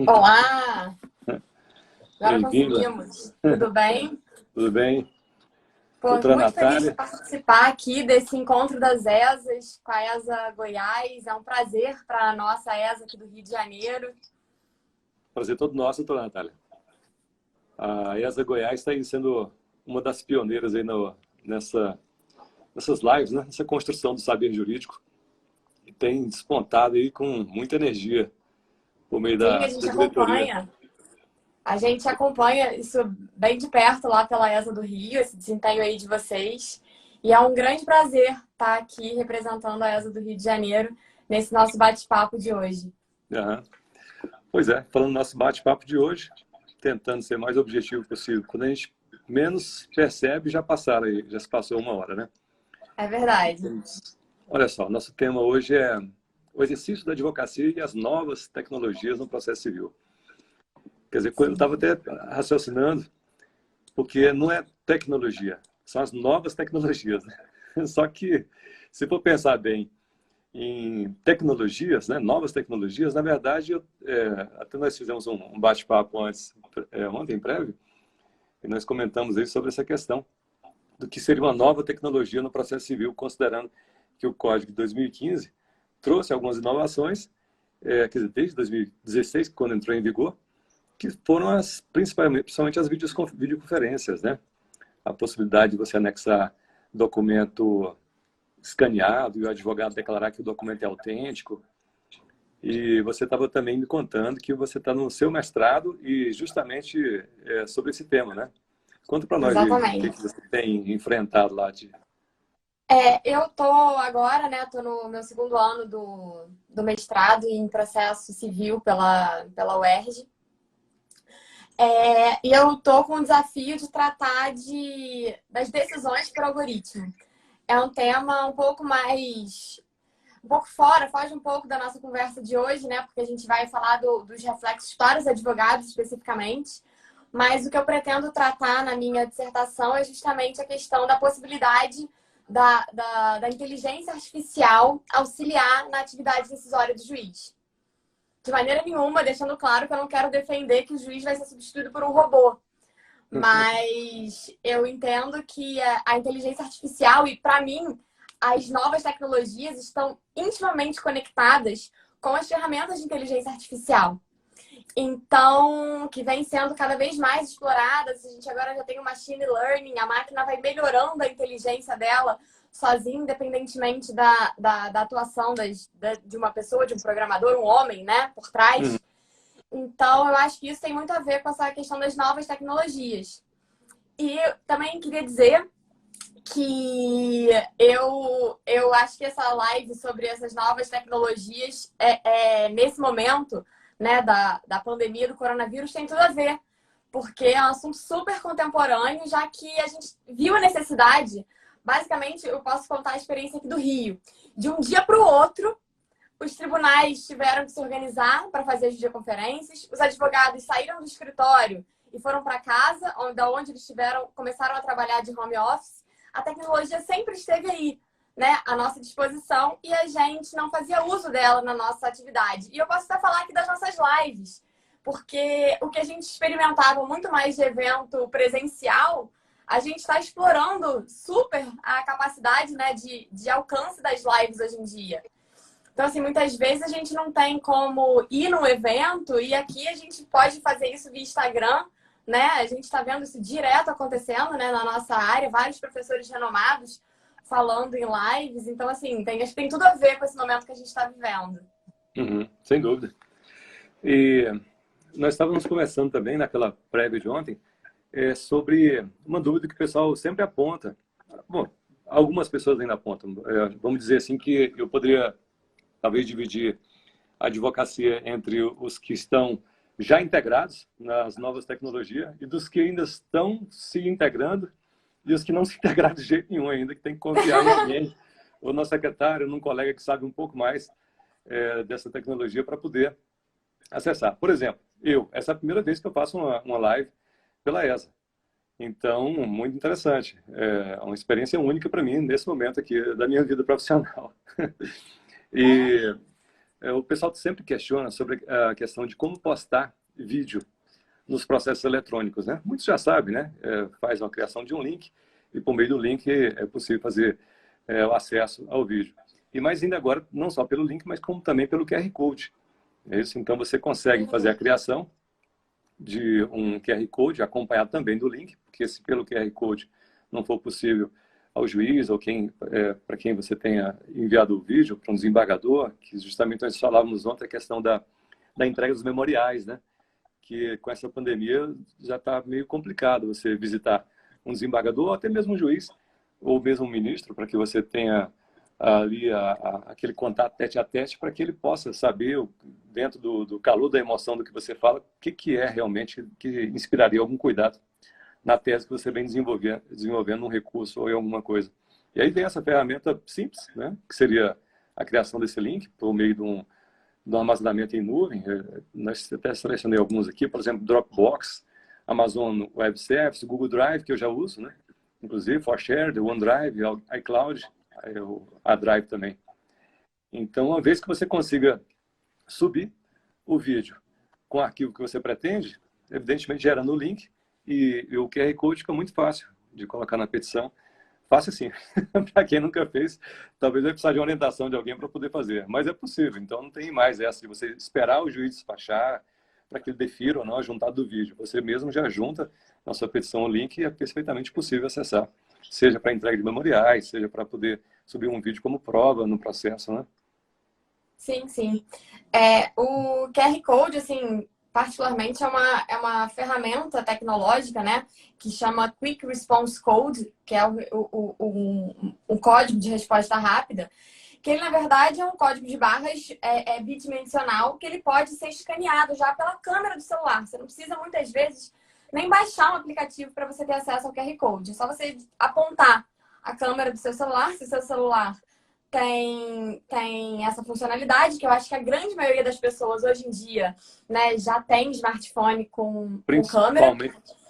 Olá! Agora Bem-vinda. conseguimos. Tudo bem? Tudo bem? Pô, Doutora muito feliz de Natália, participar aqui desse encontro das ESAs com a ESA Goiás. É um prazer para a nossa ESA aqui do Rio de Janeiro. prazer todo nosso, doutora Natália. A ESA Goiás está aí sendo uma das pioneiras aí nessas lives, né? Nessa construção do saber jurídico. E tem despontado aí com muita energia por meio Sim, a da gente diretoria. acompanha. A gente acompanha isso bem de perto lá pela ESA do Rio, esse desempenho aí de vocês. E é um grande prazer estar aqui representando a ESA do Rio de Janeiro nesse nosso bate-papo de hoje. Aham. Pois é, falando do nosso bate-papo de hoje, tentando ser mais objetivo possível. Quando a gente menos percebe, já se passou uma hora, né? É verdade. Olha só, nosso tema hoje é o exercício da advocacia e as novas tecnologias no processo civil. Quer dizer, eu estava até raciocinando, porque não é tecnologia, são as novas tecnologias, né? Só que, se for pensar bem em tecnologias, né, novas tecnologias, na verdade, até nós fizemos um bate-papo ontem, prévio, e nós comentamos aí sobre essa questão do que seria uma nova tecnologia no processo civil, considerando que o Código de 2015 trouxe algumas inovações, quer dizer, desde 2016, quando entrou em vigor, que foram principalmente as videoconferências, né? A possibilidade de você anexar documento escaneado e o advogado declarar que o documento é autêntico. E você estava também me contando que você está no seu mestrado e justamente sobre esse tema, né? Conta para nós aí o que Exatamente. você tem enfrentado lá de... Eu tô agora, né, tô no meu segundo ano do mestrado em processo civil pela UERJ. E eu tô com o desafio de tratar das decisões por algoritmo. É um tema um pouco fora, foge um pouco da nossa conversa de hoje, né, porque a gente vai falar dos reflexos para os advogados especificamente. Mas o que eu pretendo tratar na minha dissertação é justamente a questão da possibilidade da inteligência artificial auxiliar na atividade decisória do juiz. De maneira nenhuma, deixando claro que eu não quero defender que o juiz vai ser substituído por um robô. Mas eu entendo que a inteligência artificial, e para mim, as novas tecnologias estão intimamente conectadas com as ferramentas de inteligência artificial. Então, que vem sendo cada vez mais exploradas. A gente agora já tem o machine learning, a máquina vai melhorando a inteligência dela sozinha, independentemente da atuação de uma pessoa, de um programador, um homem, né, por Uhum. trás. Então, eu acho que isso tem muito a ver com essa questão das novas tecnologias. E eu também queria dizer que eu acho que essa live sobre essas novas tecnologias, nesse momento, né, da pandemia do coronavírus, tem tudo a ver, porque é um assunto super contemporâneo, já que a gente viu a necessidade. Basicamente, eu posso contar a experiência aqui do Rio. De um dia para o outro, os tribunais tiveram que se organizar para fazer as videoconferências, os advogados saíram do escritório e foram para casa, onde eles começaram a trabalhar de home office. A tecnologia sempre esteve aí, né, à nossa disposição, e a gente não fazia uso dela na nossa atividade. E eu posso até falar aqui das nossas lives, porque o que a gente experimentava muito mais de evento presencial, a gente está explorando super a capacidade, né, de alcance das lives hoje em dia. Então, assim, muitas vezes a gente não tem como ir num evento e aqui a gente pode fazer isso via Instagram, né? A gente está vendo isso direto acontecendo, né, na nossa área, vários professores renomados falando em lives. Então, assim, acho que tem tudo a ver com esse momento que a gente está vivendo. Uhum, sem dúvida. E nós estávamos conversando também naquela prévia de ontem sobre uma dúvida que o pessoal sempre aponta. Bom, algumas pessoas ainda apontam. Vamos dizer assim que eu poderia talvez dividir a advocacia entre os que estão já integrados nas novas tecnologias e dos que ainda estão se integrando e os que não se integraram de jeito nenhum ainda, que tem que confiar em alguém, ou no secretário, num colega que sabe um pouco mais dessa tecnologia para poder acessar. Por exemplo, essa é a primeira vez que eu faço uma live pela ESA. Então, muito interessante. É uma experiência única para mim nesse momento aqui da minha vida profissional. E o pessoal sempre questiona sobre a questão de como postar vídeo nos processos eletrônicos, né? Muitos já sabem, né? Faz uma criação de um link e por meio do link é possível fazer o acesso ao vídeo. E mais ainda agora, não só pelo link, mas como também pelo QR Code. É isso? Então você consegue fazer a criação de um QR Code acompanhado também do link, porque se pelo QR Code não for possível ao juiz ou para quem você tenha enviado o vídeo, para um desembargador, que justamente nós falávamos ontem a questão da entrega dos memoriais, né? Que com essa pandemia já está meio complicado você visitar um desembargador ou até mesmo um juiz ou mesmo um ministro, para que você tenha ali aquele contato tete a tete, para que ele possa saber, dentro do calor da emoção do que você fala, o que é realmente que inspiraria algum cuidado na tese que você vem desenvolvendo um recurso ou em alguma coisa. E aí vem essa ferramenta simples, né, que seria a criação desse link por meio de um armazenamento em nuvem. Nós até selecionei alguns aqui, por exemplo, Dropbox, Amazon Web Services, Google Drive, que eu já uso, né? Inclusive ForShare, OneDrive, iCloud, a Drive também. Então, uma vez que você consiga subir o vídeo com o arquivo que você pretende, evidentemente gerando o link, e o QR Code fica muito fácil de colocar na petição. Fácil assim. Para quem nunca fez, talvez vai precisar de orientação de alguém para poder fazer. Mas é possível. Então não tem mais essa de você esperar o juiz despachar para que ele defira ou não a juntada do vídeo. Você mesmo já junta na sua petição o link e é perfeitamente possível acessar. Seja para entrega de memoriais, seja para poder subir um vídeo como prova no processo, né? Sim, sim. O QR Code, assim, particularmente, é uma ferramenta tecnológica, né? Que chama Quick Response Code, que é um código de resposta rápida, que ele, na verdade, é um código de barras bidimensional, que ele pode ser escaneado já pela câmera do celular. Você não precisa, muitas vezes, nem baixar um aplicativo para você ter acesso ao QR Code. É só você apontar a câmera do seu celular, se o seu celular tem essa funcionalidade, que eu acho que a grande maioria das pessoas hoje em dia, né, já tem smartphone com câmera.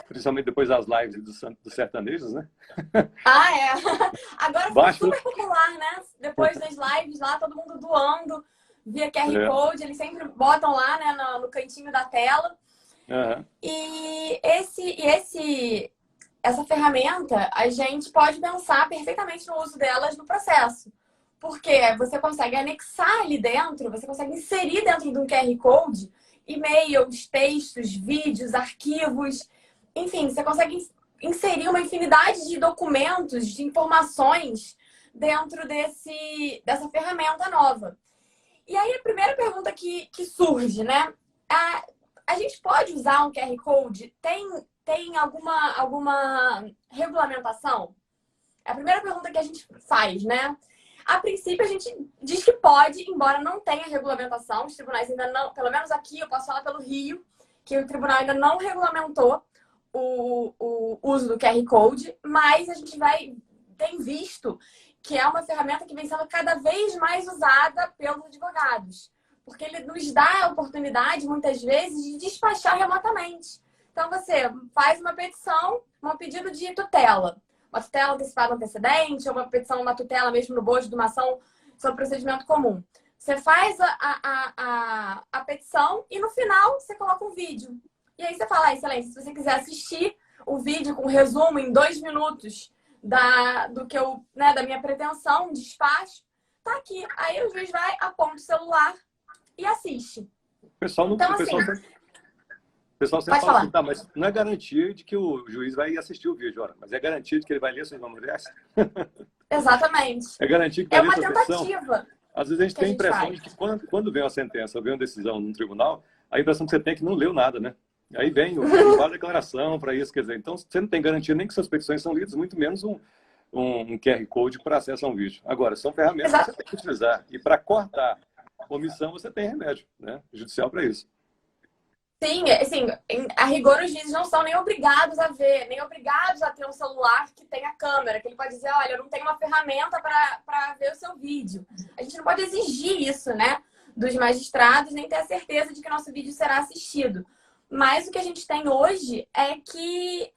Principalmente depois das lives dos sertanejos, né? Ah, é. Agora ficou Baixa. super popular, né? Depois das lives lá, todo mundo doando via QR Code, eles sempre botam lá, né, no cantinho da tela. Uhum. E essa ferramenta, a gente pode pensar perfeitamente no uso delas no processo. Porque você consegue anexar ali dentro, você consegue inserir dentro de um QR Code e-mails, textos, vídeos, arquivos. Enfim, você consegue inserir uma infinidade de documentos, de informações dentro dessa ferramenta nova. E aí a primeira pergunta que surge, né? A gente pode usar um QR Code? Tem alguma regulamentação? É a primeira pergunta que a gente faz, né? A princípio, a gente diz que pode, embora não tenha regulamentação. Os tribunais ainda não, pelo menos aqui, eu posso falar pelo Rio, que o tribunal ainda não regulamentou o uso do QR Code, mas a gente tem visto que é uma ferramenta que vem sendo cada vez mais usada pelos advogados, porque ele nos dá a oportunidade, muitas vezes, de despachar remotamente. Então, você faz uma petição, um pedido de tutela. Uma tutela antecipada antecedente, ou uma petição, uma tutela mesmo no bojo de uma ação sobre procedimento comum. Você faz a petição e no final você coloca um vídeo. E aí você fala, excelência, se você quiser assistir o vídeo com resumo em 2 minutos da minha pretensão, despacho, tá aqui. Aí o juiz vai, aponta o celular e assiste. O pessoal sempre fala assim, tá, mas não é garantia de que o juiz vai assistir o vídeo, ora, mas é garantia de que ele vai ler suas memórias? Exatamente. É garantia que vai ler uma sua petição? tentativa. Às vezes a gente tem a impressão de que quando vem uma sentença, vem uma decisão num tribunal, a impressão que você tem é que não leu nada, né? Aí vem uma declaração para isso, quer dizer, então você não tem garantia nem que suas petições são lidas, muito menos um QR Code para acesso a um vídeo. Agora, são ferramentas que você tem que utilizar. E para cortar omissão, você tem remédio, né, judicial para isso. Sim, assim, a rigor os juízes não são nem obrigados a ver, nem obrigados a ter um celular que tenha câmera, que ele pode dizer, olha, eu não tenho uma ferramenta para ver o seu vídeo. A gente não pode exigir isso, né, dos magistrados, nem ter a certeza de que nosso vídeo será assistido. Mas o que a gente tem hoje é que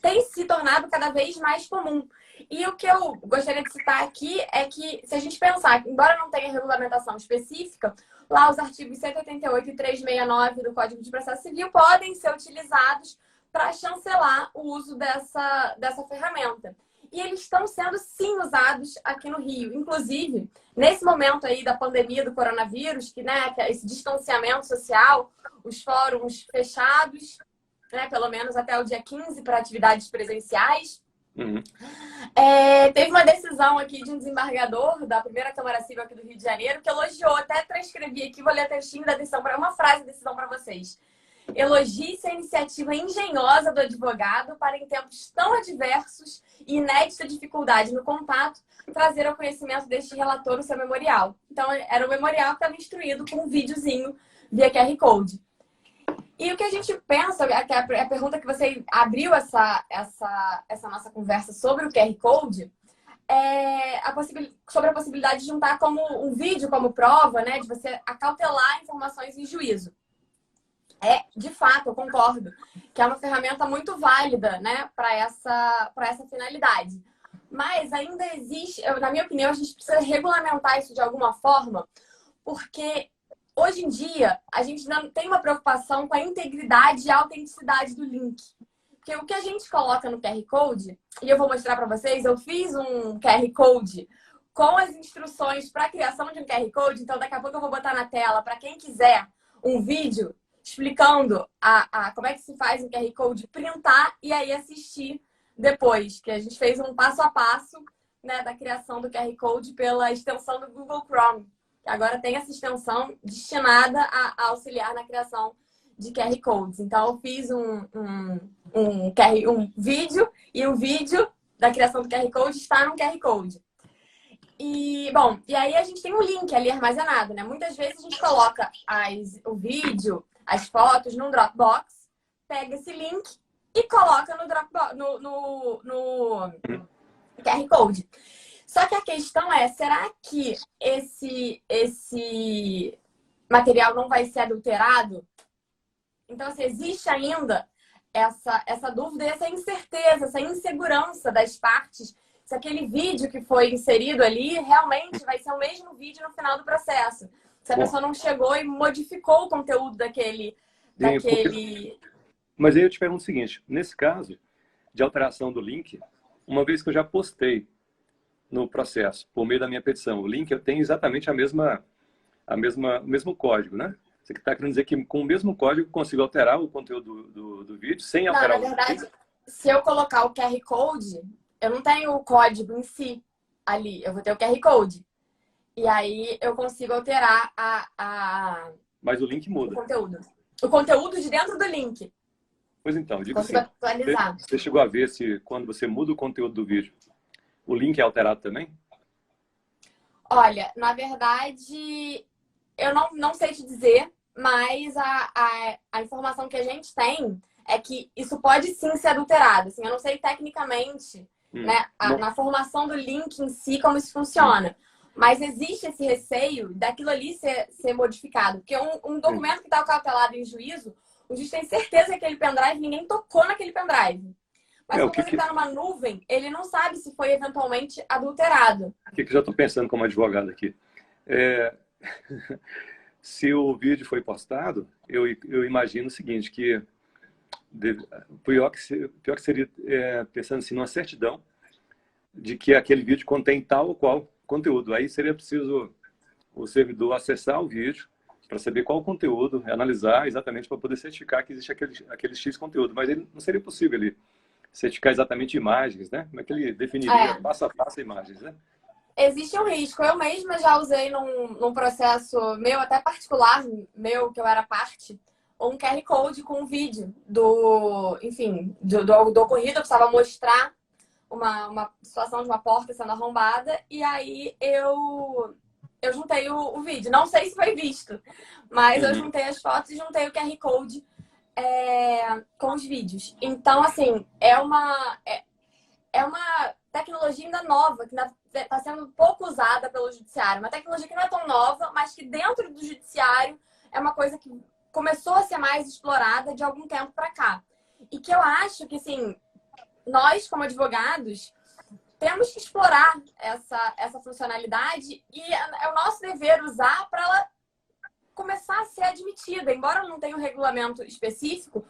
tem se tornado cada vez mais comum. E o que eu gostaria de citar aqui é que, se a gente pensar, embora não tenha regulamentação específica, lá os artigos 188 e 369 do Código de Processo Civil podem ser utilizados para chancelar o uso dessa ferramenta. E eles estão sendo, sim, usados aqui no Rio. Inclusive, nesse momento aí da pandemia do coronavírus, que, né, esse distanciamento social, os fóruns fechados, né, pelo menos até o dia 15 para atividades presenciais. Uhum. Teve uma decisão aqui de um desembargador da primeira Câmara Civil aqui do Rio de Janeiro que elogiou, até transcrevi aqui, vou ler a textinho da decisão, uma frase da decisão para vocês. Elogie-se a iniciativa engenhosa do advogado para, em tempos tão adversos e inédita dificuldade no contato, trazer ao conhecimento deste relator o seu memorial. Então, era o memorial que estava instruído com um videozinho via QR Code. E o que a gente pensa, a pergunta que você abriu essa nossa conversa sobre o QR Code, é sobre a possibilidade de juntar como um vídeo como prova, né, de você acautelar informações em juízo. De fato, eu concordo que é uma ferramenta muito válida, né, para essa finalidade. Mas ainda existe, na minha opinião, a gente precisa regulamentar isso de alguma forma, porque hoje em dia a gente não tem uma preocupação com a integridade e a autenticidade do link. Porque o que a gente coloca no QR Code, e eu vou mostrar para vocês, eu fiz um QR Code com as instruções para a criação de um QR Code, então daqui a pouco eu vou botar na tela para quem quiser um vídeo explicando como é que se faz um QR Code, printar e aí assistir depois, que a gente fez um passo a passo, né, da criação do QR Code pela extensão do Google Chrome. Agora tem essa extensão destinada a auxiliar na criação de QR Codes. Então, eu fiz um vídeo, e o vídeo da criação do QR Code está no QR Code. E, bom, e aí a gente tem um link ali armazenado, né? Muitas vezes a gente coloca o vídeo, as fotos num Dropbox, pega esse link e coloca no Dropbox, no QR Code. Só que a questão é, será que esse material não vai ser adulterado? Então, assim, existe ainda essa dúvida, essa incerteza, essa insegurança das partes, se aquele vídeo que foi inserido ali realmente vai ser o mesmo vídeo no final do processo. Se a pessoa não chegou e modificou o conteúdo daquele... Mas aí eu te pergunto o seguinte, nesse caso de alteração do link, uma vez que eu já postei no processo, por meio da minha petição, o link eu tenho exatamente o mesmo código, né? Você está querendo dizer que com o mesmo código eu consigo alterar o conteúdo do vídeo sem alterar o link? Na verdade, se eu colocar o QR Code, eu não tenho o código em si ali, eu vou ter o QR Code. E aí eu consigo alterar Mas o link muda. O conteúdo de dentro do link. Pois então, digo assim, atualizar. Você chegou a ver se quando você muda o conteúdo do vídeo, o link é alterado também? Olha, na verdade, eu não sei te dizer, mas a informação que a gente tem é que isso pode sim ser adulterado. Assim, eu não sei tecnicamente, né, na formação do link em si, como isso funciona. Mas existe esse receio daquilo ali ser modificado. Porque um documento que está cautelado em juízo, o juiz tem certeza que aquele pendrive, ninguém tocou naquele pendrive. Mas quando ele está numa nuvem, ele não sabe se foi eventualmente adulterado. O que eu já estou pensando como advogado aqui? Se o vídeo foi postado, eu imagino o seguinte, que pior que seria, pensando assim, numa certidão de que aquele vídeo contém tal ou qual conteúdo. Aí seria preciso o servidor acessar o vídeo para saber qual o conteúdo, analisar exatamente para poder certificar que existe aquele X conteúdo. Mas ele não seria possível ele certificar exatamente imagens, né? Como é que ele definiria passo a passo imagens, né? Existe um risco. Eu mesma já usei num processo meu, até particular, meu, que eu era parte, um QR Code com um vídeo do ocorrido. Eu precisava mostrar uma situação de uma porta sendo arrombada, e aí eu juntei o vídeo. Não sei se foi visto, mas eu juntei as fotos e juntei o QR Code com os vídeos. Então, assim, é uma tecnologia ainda nova, que está sendo pouco usada pelo judiciário. Uma tecnologia que não é tão nova, mas que dentro do judiciário é uma coisa que começou a ser mais explorada de algum tempo para cá. E que eu acho que, assim, nós, como advogados, temos que explorar essa funcionalidade e é o nosso dever usar para ela começar a ser admitida. Embora eu não tenha um regulamento específico,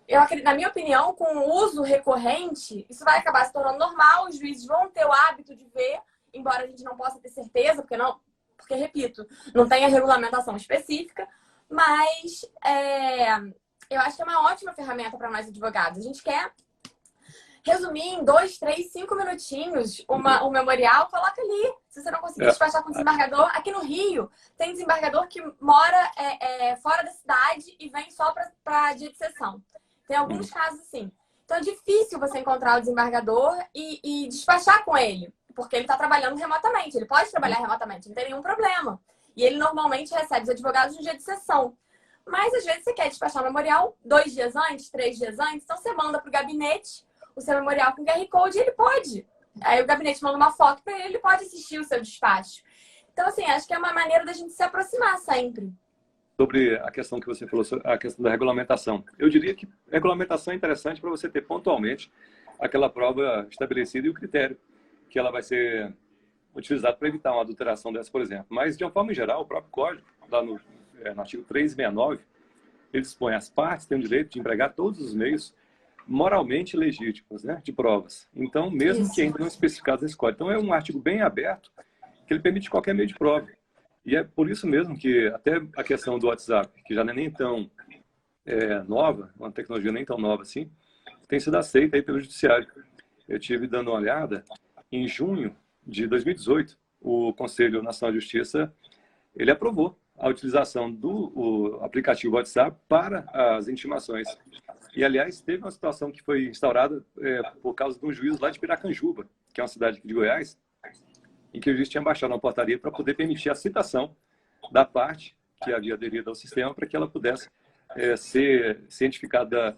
eu acredito, na minha opinião, com o uso recorrente, isso vai acabar se tornando normal, os juízes vão ter o hábito de ver, embora a gente não possa ter certeza, porque repito, não tem a regulamentação específica, mas eu acho que é uma ótima ferramenta para nós advogados. A gente quer resumir em 2, 3, 5 minutinhos o memorial, coloca ali. Se você não conseguir despachar com o desembargador, aqui no Rio tem desembargador que mora fora da cidade e vem só para dia de sessão. Tem alguns casos assim. Então é difícil você encontrar o desembargador e despachar com ele, porque ele está trabalhando remotamente. Ele pode trabalhar remotamente, não tem nenhum problema. E ele normalmente recebe os advogados no dia de sessão. Mas às vezes você quer despachar o memorial 2 dias antes, 3 dias antes, então você manda para o gabinete o seu memorial com QR Code e ele pode. Aí o gabinete manda uma foto para ele pode assistir o seu despacho. Então, assim, acho que é uma maneira da gente se aproximar sempre. Sobre a questão que você falou, a questão da regulamentação. Eu diria que regulamentação é interessante para você ter pontualmente aquela prova estabelecida e o critério que ela vai ser utilizada para evitar uma adulteração dessa, por exemplo. Mas, de uma forma geral, o próprio código, lá no artigo 369, ele dispõe as partes têm o direito de empregar todos os meios moralmente legítimos, né, de provas. Então, mesmo que ainda não especificados nesse código. Então, é um artigo bem aberto, que ele permite qualquer meio de prova. E é por isso mesmo que até a questão do WhatsApp, que já não é nem tão nova, uma tecnologia nem tão nova assim, tem sido aceita aí pelo Judiciário. Eu tive dando uma olhada, em junho de 2018, o Conselho Nacional de Justiça, ele aprovou a utilização do aplicativo WhatsApp para as intimações. E, aliás, teve uma situação que foi instaurada por causa de um juiz lá de Piracanjuba, que é uma cidade aqui de Goiás, em que o juiz tinha baixado uma portaria para poder permitir a citação da parte que havia aderido ao sistema para que ela pudesse ser cientificada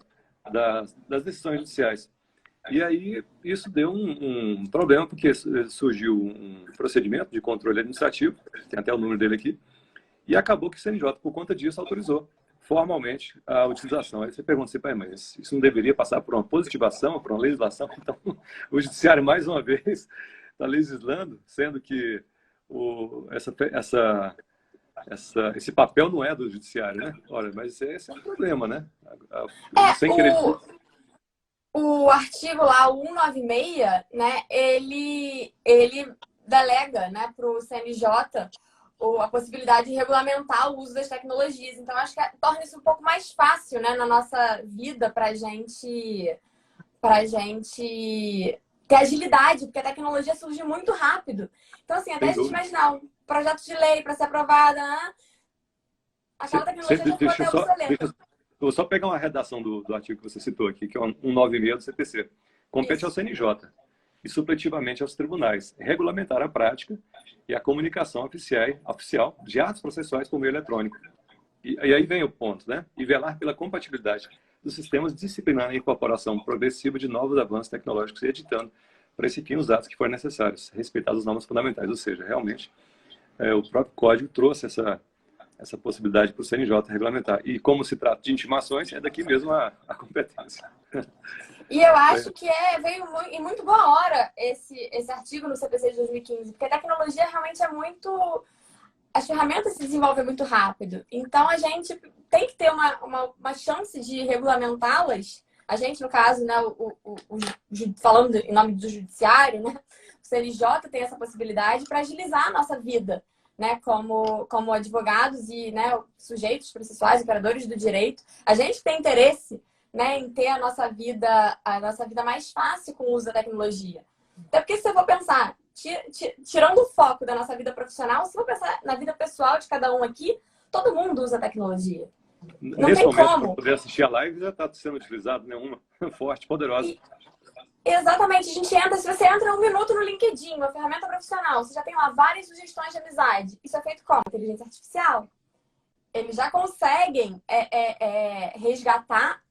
das decisões judiciais. E aí isso deu um problema, porque surgiu um procedimento de controle administrativo, tem até o número dele aqui, e acabou que o CNJ, por conta disso, autorizou formalmente a utilização. Aí você pergunta assim, mas isso não deveria passar por uma positivação, por uma legislação? Então, o Judiciário, mais uma vez, está legislando, sendo que esse papel não é do Judiciário, né? Olha, mas esse é um problema, né? Sem querer... O artigo lá, o 196, né, ele delega, né, para o CNJ a possibilidade de regulamentar o uso das tecnologias. Então, acho que torna isso um pouco mais fácil, né, na nossa vida para a gente ter agilidade, porque a tecnologia surge muito rápido. Então, assim, até a gente imaginar um projeto de lei para ser aprovada, aquela tecnologia já ficou até obsoleta. Eu vou só pegar uma redação do artigo que você citou aqui, que é o 196 do CPC. Compete ao CNJ e supletivamente aos tribunais regulamentar a prática e a comunicação oficial de atos processuais por meio eletrônico. E aí vem o ponto, né? E velar pela compatibilidade dos sistemas, disciplinando a incorporação progressiva de novos avanços tecnológicos e editando para esse fim os atos que forem necessários, respeitadas as normas fundamentais. Ou seja, realmente, o próprio código trouxe essa possibilidade para o CNJ regulamentar. E como se trata de intimações, é daqui mesmo a competência. E eu acho que veio em muito boa hora esse artigo no CPC de 2015, porque a tecnologia realmente é muito... As ferramentas se desenvolvem muito rápido. Então, a gente tem que ter uma chance de regulamentá-las. A gente, no caso, né, falando em nome do Judiciário, né, o CNJ tem essa possibilidade para agilizar a nossa vida, né, como advogados e, né, sujeitos processuais, operadores do direito. A gente tem interesse, né, em ter a nossa vida mais fácil com o uso da tecnologia. Até porque, se você for pensar, tirando o foco da nossa vida profissional, se for pensar na vida pessoal de cada um aqui, todo mundo usa tecnologia. Não Nesse tem momento, como. para poder assistir a live, já está sendo utilizado, né? Uma forte, poderosa. Exatamente. A gente entra, se você entra 1 minuto no LinkedIn, uma ferramenta profissional, você já tem lá várias sugestões de amizade. Isso é feito como? Inteligência artificial. Eles já conseguem resgatar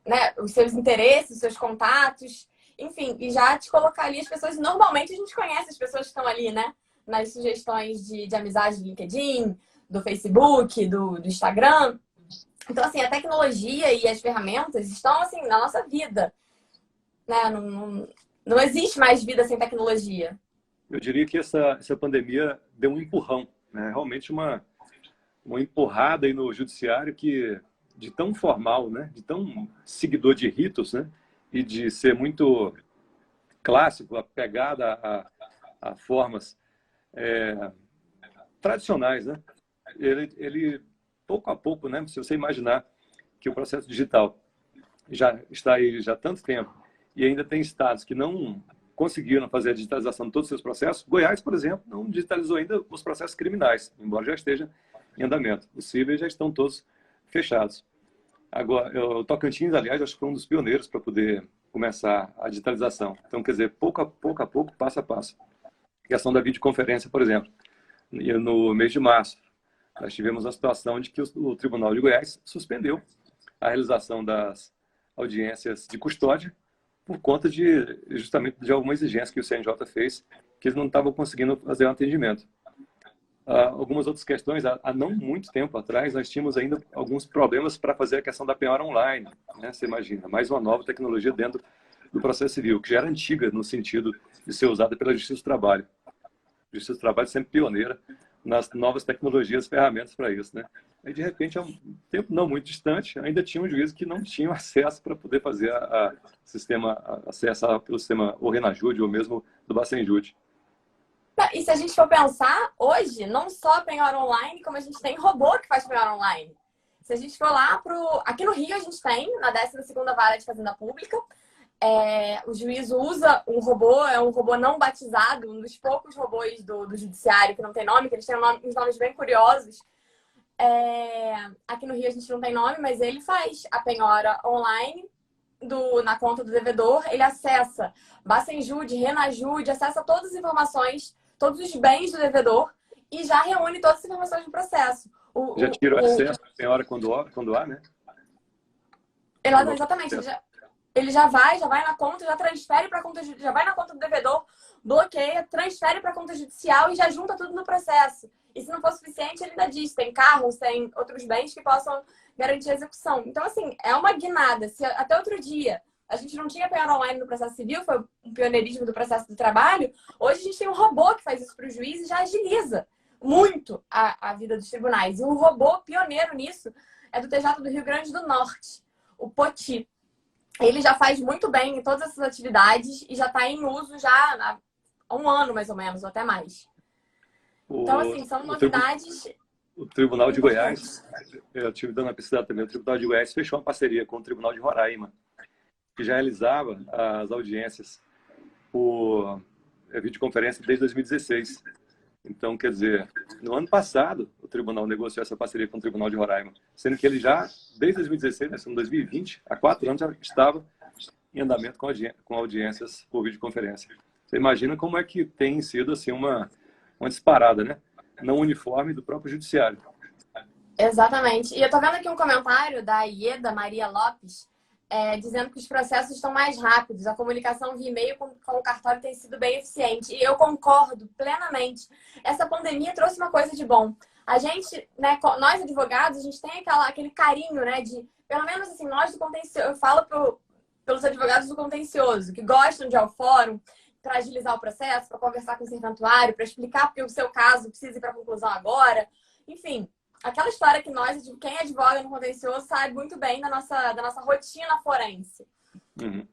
né, os seus interesses, os seus contatos, enfim, e já te colocar ali as pessoas. Normalmente a gente conhece as pessoas que estão ali, né? Nas sugestões de amizade do LinkedIn, do Facebook, do Instagram. Então, assim, a tecnologia e as ferramentas estão, assim, na nossa vida. Né? Não existe mais vida sem tecnologia. Eu diria que essa pandemia deu um empurrão, né? Realmente uma empurrada aí no judiciário que, de tão formal, né? De tão seguidor de ritos, né? E de ser muito clássico, apegado a formas tradicionais, né? Ele, pouco a pouco, né? Se você imaginar que o processo digital já está aí já há tanto tempo e ainda tem estados que não conseguiram fazer a digitalização de todos os seus processos. Goiás, por exemplo, não digitalizou ainda os processos criminais, embora já esteja em andamento. Os civis já estão todos fechados. Agora, o Tocantins, aliás, acho que foi um dos pioneiros para poder começar a digitalização. Então, quer dizer, pouco a pouco, passo a passo. A questão da videoconferência, por exemplo. No mês de março, nós tivemos a situação de que o Tribunal de Goiás suspendeu a realização das audiências de custódia por conta justamente de alguma exigência que o CNJ fez, que eles não estavam conseguindo fazer um atendimento. Algumas outras questões, há não muito tempo atrás, nós tínhamos ainda alguns problemas para fazer a questão da penhora online, né? Você imagina, mais uma nova tecnologia dentro do processo civil, que já era antiga no sentido de ser usada pela Justiça do Trabalho. A Justiça do Trabalho sempre pioneira nas novas tecnologias, ferramentas para isso, né? Aí, de repente, há um tempo não muito distante, ainda tinha um juiz que não tinha acesso para poder fazer acessar pelo sistema ou Renajude ou mesmo do Bacenjude. E se a gente for pensar, hoje, não só penhora online, como a gente tem robô que faz penhora online. Se a gente for lá aqui no Rio, a gente tem, na 12ª Vara de Fazenda Pública, o juiz usa um robô, é um robô não batizado, um dos poucos robôs do judiciário que não tem nome, que eles têm uns nomes bem curiosos. Aqui no Rio a gente não tem nome, mas ele faz a penhora online na conta do devedor, ele acessa Bacenjude, Renajude, acessa todas as informações, todos os bens do devedor e já reúne todas as informações do processo. Já tira o acesso à penhora quando há, né? Exatamente. Ele já vai na conta, já transfere para a conta, já vai na conta do devedor, bloqueia, transfere para a conta judicial e já junta tudo no processo. E se não for suficiente, ele ainda diz, tem carros, tem outros bens que possam garantir a execução. Então, assim, é uma guinada. Se até outro dia a gente não tinha penhora online no processo civil, foi um pioneirismo do processo do trabalho, hoje a gente tem um robô que faz isso para o juiz e já agiliza muito a vida dos tribunais. E um robô pioneiro nisso é do TJ do Rio Grande do Norte, o Poti. Ele já faz muito bem em todas essas atividades e já está em uso já há um ano, mais ou menos, ou até mais. Então, assim, são novidades. O Tribunal de Goiás, eu estive dando uma pesquisada também, o Tribunal de Goiás fechou uma parceria com o Tribunal de Roraima, que já realizava as audiências por videoconferência desde 2016. Então, quer dizer, no ano passado, o tribunal negociou essa parceria com o Tribunal de Roraima, sendo que ele já, desde 2016, né, em 2020, há 4 anos, já estava em andamento com audiências por videoconferência. Você imagina como é que tem sido assim, uma disparada, né? Não uniforme do próprio judiciário. Exatamente. E eu tô vendo aqui um comentário da Ieda Maria Lopes, dizendo que os processos estão mais rápidos, a comunicação via e-mail com o cartório tem sido bem eficiente. E eu concordo plenamente. Essa pandemia trouxe uma coisa de bom. A gente, né, nós advogados, a gente tem aquele carinho, né, de, pelo menos assim, nós do contencioso, eu falo pelos advogados do contencioso, que gostam de ir ao fórum para agilizar o processo, para conversar com o serventuário, para explicar porque o seu caso precisa ir para a conclusão agora. Enfim, aquela história que quem advoga no contencioso sabe muito bem da nossa rotina forense. Uhum.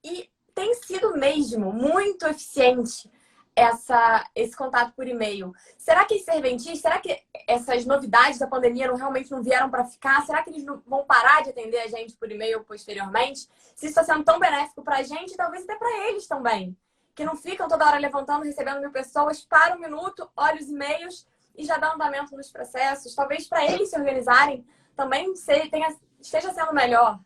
E tem sido mesmo muito eficiente esse contato por e-mail. Será que será que essas novidades da pandemia realmente não vieram para ficar? Será que eles não vão parar de atender a gente por e-mail posteriormente? Se isso está sendo tão benéfico para a gente, talvez até para eles também. Que não ficam toda hora levantando, recebendo 1000 pessoas, para um minuto, olha os e-mails e já dá andamento nos processos. Talvez para eles se organizarem também esteja sendo melhor.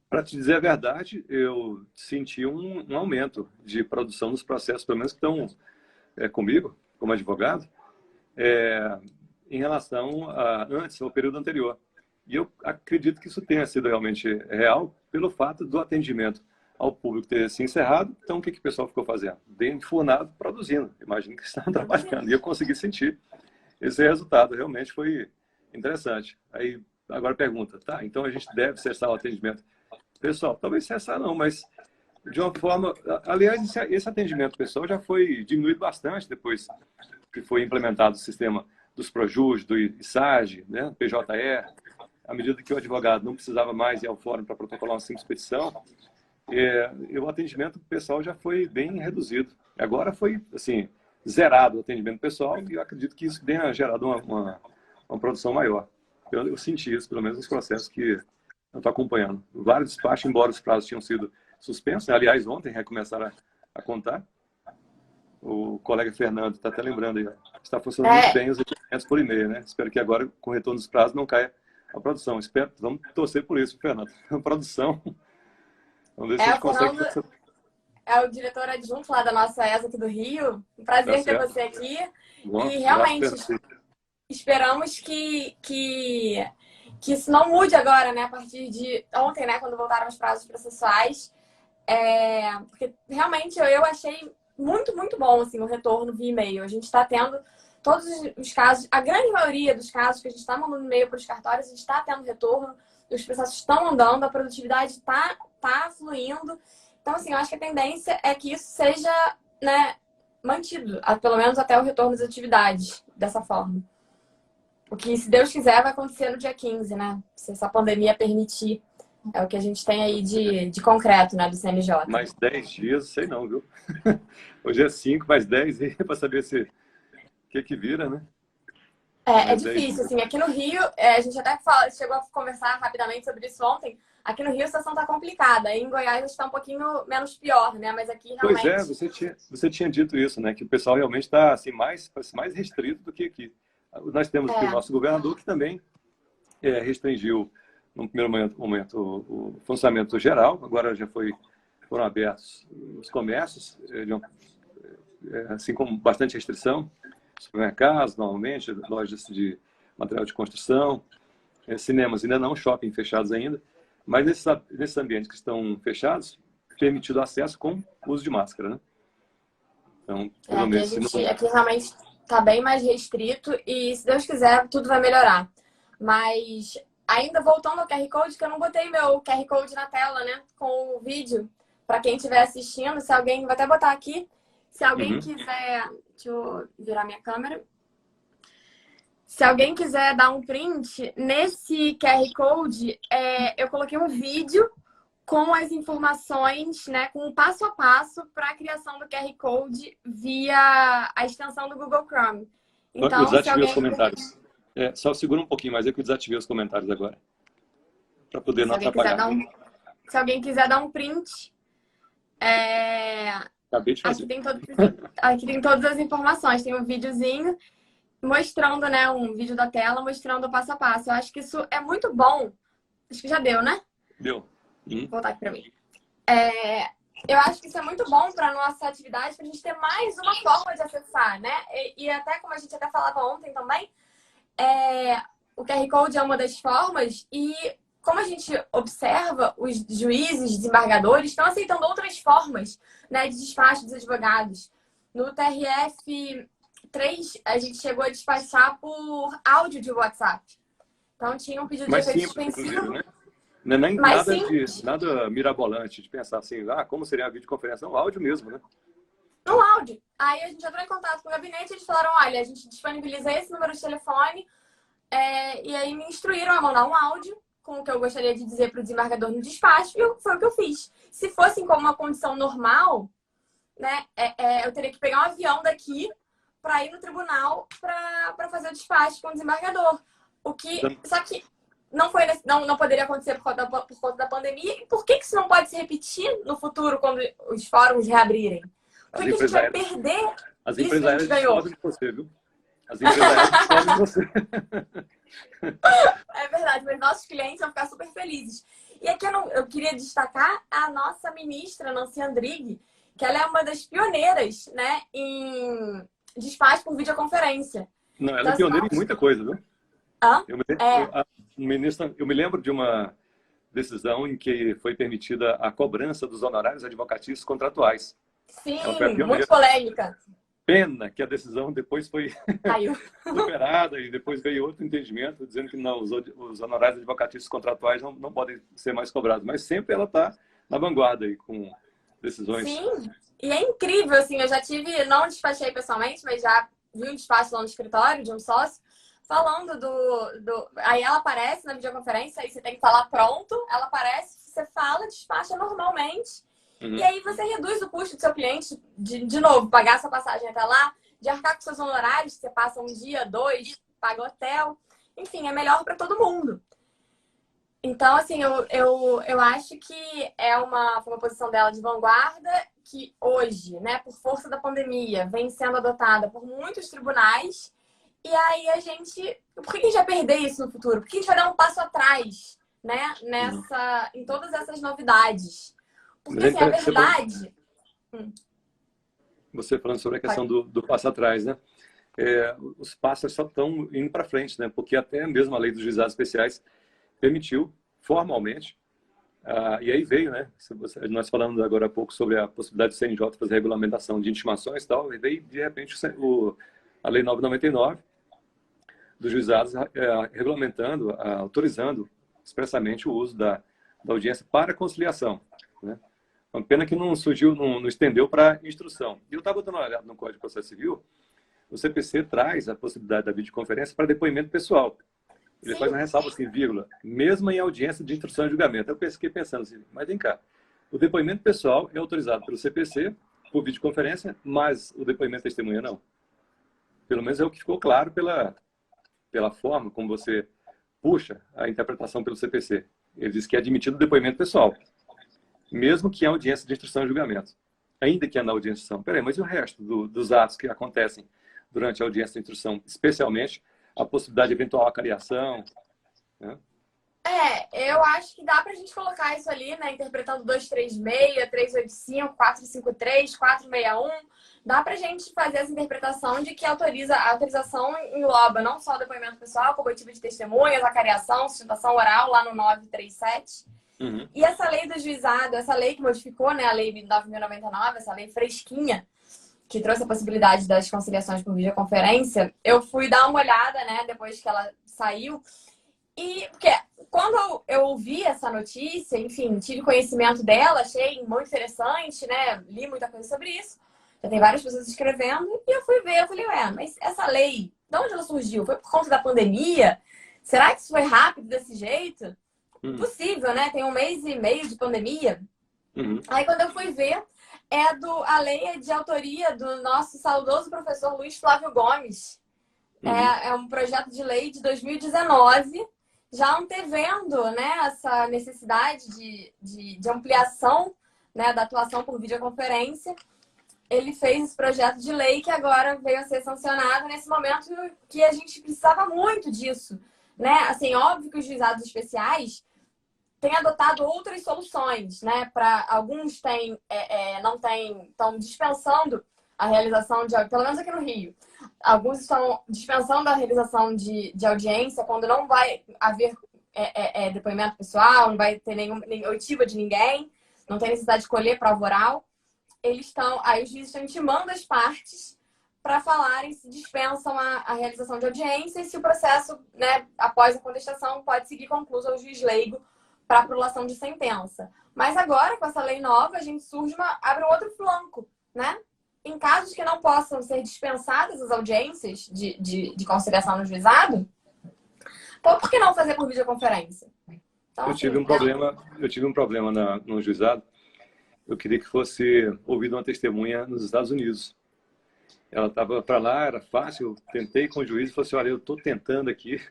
Para te dizer a verdade, eu senti um aumento de produção dos processos, pelo menos que estão comigo, como advogado, em relação antes, ao período anterior. E eu acredito que isso tenha sido realmente real pelo fato do atendimento ao público ter se encerrado. Então, o que o pessoal ficou fazendo? Bem enfurnado, produzindo. Imagino que estavam trabalhando. E eu consegui sentir esse resultado. Realmente foi interessante. Aí, agora pergunta, tá? Então a gente deve cessar o atendimento. Pessoal, talvez cessar não, mas de uma forma... Aliás, esse atendimento pessoal já foi diminuído bastante depois que foi implementado o sistema dos Projus, do ISAGE, né, PJE, à medida que o advogado não precisava mais ir ao fórum para protocolar uma simples petição, o atendimento pessoal já foi bem reduzido. Agora foi, assim, zerado o atendimento pessoal e eu acredito que isso tenha gerado uma produção maior. Eu senti isso, pelo menos nos processos que eu estou acompanhando. Vários despachos, embora os prazos tinham sido suspensos, né? Aliás, ontem recomeçaram a contar. O colega Fernando está até lembrando aí, está funcionando muito bem os atendimentos por e-mail, né? Espero que agora, com o retorno dos prazos, não caia a produção. Vamos torcer por isso, Fernando. A produção, vamos ver se a gente consegue... Fernando é o diretor adjunto lá da nossa ESA aqui do Rio. Um prazer ter você aqui. Bom, e realmente esperamos que isso não mude agora, né? A partir de ontem, né? Quando voltaram os prazos processuais. Porque realmente eu achei muito, muito bom assim, o retorno via e-mail. A gente está tendo todos os casos, a grande maioria dos casos que a gente está mandando e-mail para os cartórios, a gente está tendo retorno, os processos estão andando, a produtividade está fluindo. Então, assim, eu acho que a tendência é que isso seja, né, mantido, pelo menos até o retorno das atividades, dessa forma. O que, se Deus quiser, vai acontecer no dia 15, né? Se essa pandemia permitir. É o que a gente tem aí de concreto, né, do CNJ. Mais 10 dias, sei não, viu? Hoje é 5, mais 10 aí, para saber se o que vira, né? É difícil, assim. Aqui no Rio, a gente até chegou a conversar rapidamente sobre isso ontem. Aqui no Rio a situação está complicada. Em Goiás está um pouquinho menos pior, né? Mas aqui realmente... Pois é, você tinha dito isso, né? Que o pessoal realmente está assim, mais restrito do que aqui. Nós temos aqui o nosso governador que também restringiu, no primeiro momento, o funcionamento geral. Agora já foram abertos os comércios, assim com bastante restrição. Supermercados, normalmente, lojas de material de construção, cinemas ainda não, shopping fechados ainda. Mas nesses ambientes que estão fechados, permitido acesso com uso de máscara, né? Então, pelo menos... Aqui realmente está bem mais restrito e, se Deus quiser, tudo vai melhorar. Mas, ainda voltando ao QR Code, que eu não botei meu QR Code na tela, né? Com o vídeo, para quem estiver assistindo, se alguém... Vou até botar aqui. Se alguém quiser... Deixa eu virar minha câmera. Se alguém quiser dar um print, nesse QR Code, eu coloquei um vídeo com as informações, né, com o passo a passo para a criação do QR Code via a extensão do Google Chrome. Então, eu desativei os comentários. Só segura um pouquinho mais, que eu desativei os comentários agora. Para poder não atrapalhar. Se alguém quiser dar um print, acabei de fazer. Aqui tem todas as informações. Tem um videozinho mostrando, né, um vídeo da tela mostrando o passo a passo. Eu acho que isso é muito bom. Acho que já deu, né? Deu. Vou voltar aqui para mim. Eu acho que isso é muito bom para a nossa atividade, para a gente ter mais uma forma de acessar, né? E até como a gente até falava ontem também, o QR Code é uma das formas e como a gente observa, os juízes, desembargadores estão aceitando outras formas, né, de despacho dos advogados. No TRF 3, a gente chegou a despachar por áudio de WhatsApp. Então, tinha um pedido de efeito suspensivo. Né? Não é nem nada mirabolante de pensar assim, como seria a videoconferência? Não, áudio mesmo, né? No áudio. Aí a gente entrou em contato com o gabinete e eles falaram, olha, a gente disponibiliza esse número de telefone e aí me instruíram a mandar um áudio com o que eu gostaria de dizer para o desembargador no despacho e foi o que eu fiz. Se fosse como uma condição normal, né, eu teria que pegar um avião daqui para ir no tribunal para fazer o despacho com o desembargador. Só que não poderia acontecer por conta da pandemia. E por que isso não pode se repetir no futuro, quando os fóruns reabrirem? Por que a gente vai perder as isso que a gente ganhou? As empresas aéreas discordam de você, viu? As empresas aéreas discordam de você. É verdade, mas nossos clientes vão ficar super felizes. E aqui eu queria destacar a nossa ministra, Nancy Andrighi, que ela é uma das pioneiras, né, em despacho por videoconferência. Não, ela é pioneira em muita coisa, viu? Eu me lembro de uma decisão em que foi permitida a cobrança dos honorários advocatícios contratuais. Sim, muito polêmica. Pena que a decisão depois foi superada e depois veio outro entendimento dizendo que não, os honorários advocatícios contratuais não podem ser mais cobrados. Mas sempre ela está na vanguarda aí com decisões. Sim, e é incrível, assim, eu já tive, não despachei pessoalmente, mas já vi um despacho lá no escritório de um sócio, falando Aí ela aparece na videoconferência, aí você tem que estar lá pronto, ela aparece, você fala, despacha normalmente, e aí você reduz o custo do seu cliente, de novo, pagar sua passagem até lá, de arcar com seus honorários, você passa um dia, dois, paga hotel, enfim, é melhor para todo mundo. Então, assim, eu acho que foi uma posição dela de vanguarda que hoje, né, por força da pandemia, vem sendo adotada por muitos tribunais. E aí por que a gente vai perder isso no futuro? Por que a gente vai dar um passo atrás, né, em todas essas novidades? Porque, assim, a verdade... Você falando sobre a questão do passo atrás, né? Os passos só estão indo para frente, né? Porque até mesmo a lei dos juizados especiais permitiu formalmente, e aí veio, né? Nós falamos agora há pouco sobre a possibilidade do CNJ fazer regulamentação de intimações e tal, e veio de repente a lei 999 dos juizados regulamentando, autorizando expressamente o uso da audiência para conciliação, né? Uma pena que não surgiu, não estendeu para instrução. E eu estava dando uma olhada no Código de Processo Civil, o CPC traz a possibilidade da videoconferência para depoimento pessoal. Ele faz uma ressalva assim, vírgula, mesmo em audiência de instrução e julgamento. Eu fiquei pensando assim, mas vem cá, o depoimento pessoal é autorizado pelo CPC, por videoconferência, mas o depoimento testemunha não. Pelo menos é o que ficou claro pela forma como você puxa a interpretação pelo CPC. Ele diz que é admitido o depoimento pessoal, mesmo que em audiência de instrução e julgamento. Ainda que é na audiência de instrução. Peraí, mas e o resto dos atos que acontecem durante a audiência de instrução, especialmente a possibilidade de eventual acariação, né? Eu acho que dá pra gente colocar isso ali, né? Interpretando 236, 385, 453, 461. Dá pra gente fazer essa interpretação de que a autorização engloba não só o depoimento pessoal, coletiva de testemunhas, acariação, sustentação oral, lá no 937. E essa lei do juizado, essa lei que modificou, né, a lei 9.099, essa lei fresquinha, que trouxe a possibilidade das conciliações por videoconferência, eu fui dar uma olhada, né, depois que ela saiu. E porque quando eu ouvi essa notícia, enfim, tive conhecimento dela, achei muito interessante, né, li muita coisa sobre isso. Já tem várias pessoas escrevendo, e eu fui ver, eu falei, mas essa lei, de onde ela surgiu? Foi por conta da pandemia? Será que isso foi rápido desse jeito? Impossível, né? Tem 1 mês e meio de pandemia. Aí quando eu fui ver, a lei é de autoria do nosso saudoso professor Luiz Flávio Gomes. É um projeto de lei de 2019, já antevendo, né, essa necessidade de ampliação, né, da atuação por videoconferência. Ele fez esse projeto de lei que agora veio a ser sancionado nesse momento que a gente precisava muito disso, né? Assim, óbvio que os juizados especiais têm adotado outras soluções, né? Para alguns estão dispensando a realização de, pelo menos aqui no Rio, alguns estão dispensando a realização de audiência quando não vai haver depoimento pessoal, não vai ter nem oitiva de ninguém, não tem necessidade de colher prova oral. Aí os juízes estão intimando as partes para falarem se dispensam a realização de audiência e se o processo, né, após a contestação, pode seguir concluso ao juiz leigo para aprolação de sentença. Mas agora, com essa lei nova, a gente abre um outro flanco, né? Em casos que não possam ser dispensadas as audiências de conciliação no juizado, por que não fazer por videoconferência? Então, eu tive um problema no juizado. Eu queria que fosse ouvida uma testemunha nos Estados Unidos. Ela estava para lá, era fácil, eu tentei com o juiz e falei assim, olha, eu estou tentando aqui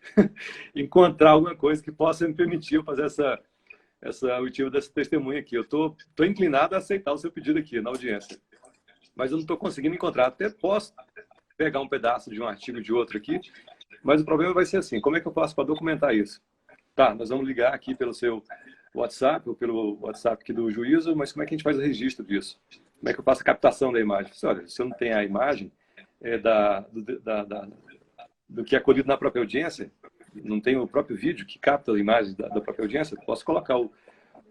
encontrar alguma coisa que possa me permitir eu fazer essa oitiva dessa testemunha aqui. Eu estou inclinado a aceitar o seu pedido aqui na audiência, mas eu não estou conseguindo encontrar. Até posso pegar um pedaço de um artigo de outro aqui, mas o problema vai ser assim, como é que eu faço para documentar isso? Tá, nós vamos ligar aqui pelo seu WhatsApp ou pelo WhatsApp aqui do juízo, mas como é que a gente faz o registro disso? Como é que eu faço a captação da imagem? Olha, se eu não tenho a imagem do que é colhido na própria audiência, não tenho o próprio vídeo que capta a imagem da própria audiência, eu posso colocar o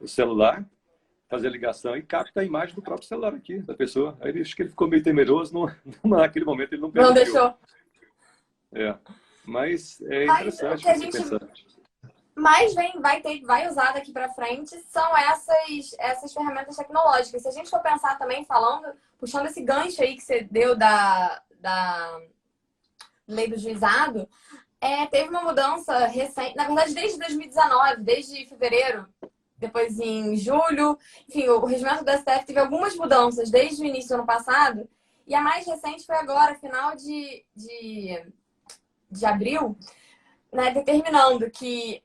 celular, fazer a ligação e capta a imagem do próprio celular aqui, da pessoa. Aí acho que ele ficou meio temeroso, naquele momento ele não permitiu. Não deixou. Mas é interessante você pensar. mais vai usar daqui para frente são essas ferramentas tecnológicas. Se a gente for pensar também, puxando esse gancho aí que você deu da lei do juizado, teve uma mudança recente, na verdade desde 2019, desde fevereiro, depois em julho, enfim, o regimento do STF teve algumas mudanças desde o início do ano passado, e a mais recente foi agora, final de abril, né, determinando que,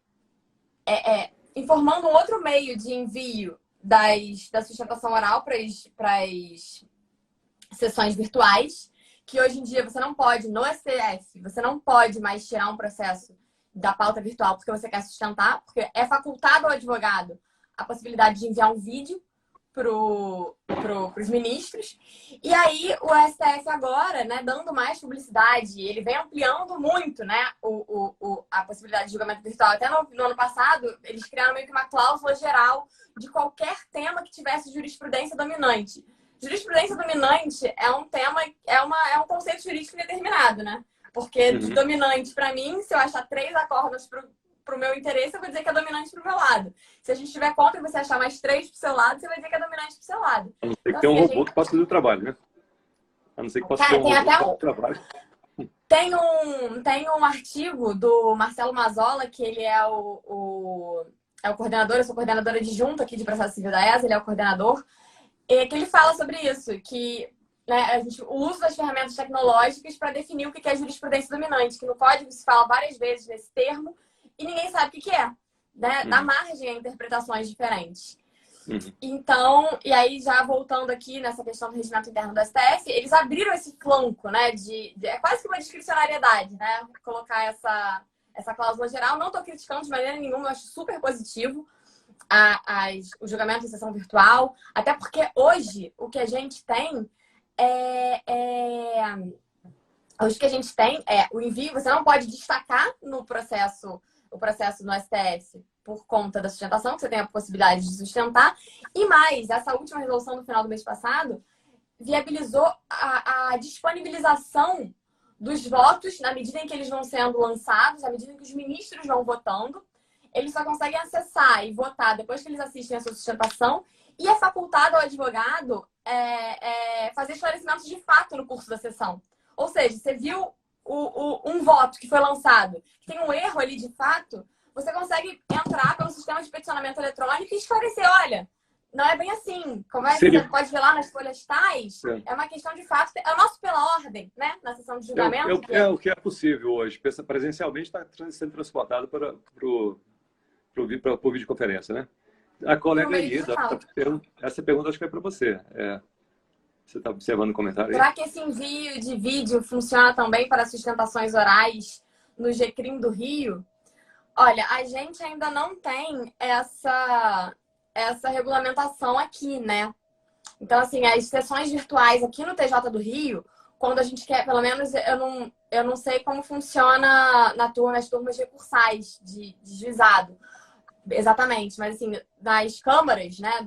informando um outro meio de envio da sustentação oral para as sessões virtuais, que hoje em dia você não pode, no STF, você não pode mais tirar um processo da pauta virtual porque você quer sustentar, porque é facultado ao advogado a possibilidade de enviar um vídeo para os ministros. E aí o STF agora, né, dando mais publicidade, ele vem ampliando muito, né, a possibilidade de julgamento virtual. Até no ano passado, eles criaram meio que uma cláusula geral de qualquer tema que tivesse jurisprudência dominante. Jurisprudência dominante é um tema, é um conceito jurídico determinado, né? Porque de dominante, para mim, se eu achar 3 acordos pro meu interesse, eu vou dizer que é dominante pro meu lado. Se a gente tiver contra e você achar mais 3 pro seu lado, você vai dizer que é dominante pro seu lado. A não ser que tenha um robô que possa fazer o trabalho, né? A não ser que possa ter um robô que faça o trabalho. Tem um artigo do Marcelo Mazzola, que ele é o coordenador, eu sou coordenadora adjunta aqui de processo civil da ESA, ele é o coordenador, que ele fala sobre isso, que, né, o uso das ferramentas tecnológicas para definir o que é jurisprudência dominante, que no código se fala várias vezes nesse termo e ninguém sabe o que é, né? Dá margem a interpretações diferentes. Então, e aí já voltando aqui nessa questão do regimento interno do STF, eles abriram esse flanco, né, é quase que uma discricionariedade, né, colocar essa cláusula geral. Não estou criticando de maneira nenhuma, eu acho super positivo o julgamento em sessão virtual, até porque hoje o que a gente tem hoje o que a gente tem é o envio, você não pode destacar o processo no STF por conta da sustentação, que você tem a possibilidade de sustentar, e mais, essa última resolução no final do mês passado viabilizou a disponibilização dos votos na medida em que eles vão sendo lançados, na medida em que os ministros vão votando. Eles só conseguem acessar e votar depois que eles assistem a sua sustentação, e é facultado ao advogado fazer esclarecimentos de fato no curso da sessão. Ou seja, você viu um voto que foi lançado, que tem um erro ali de fato, você consegue entrar pelo sistema de peticionamento eletrônico e esclarecer, olha, não é bem assim. Como é que você pode ver lá nas folhas tais? É uma questão de fato. É o nosso pela ordem, né? Na sessão de julgamento. O que é possível hoje. Presencialmente está sendo transportado por videoconferência, né? A colega Ieda, essa pergunta acho que é para você. Você está observando o comentário aí? Será que esse envio de vídeo funciona também para sustentações orais no GCRIM do Rio? Olha, a gente ainda não tem essa regulamentação aqui, né? Então, assim, as sessões virtuais aqui no TJ do Rio, quando a gente quer, pelo menos, eu não sei como funciona nas turmas recursais de juizado. Exatamente, mas assim, nas câmaras, né,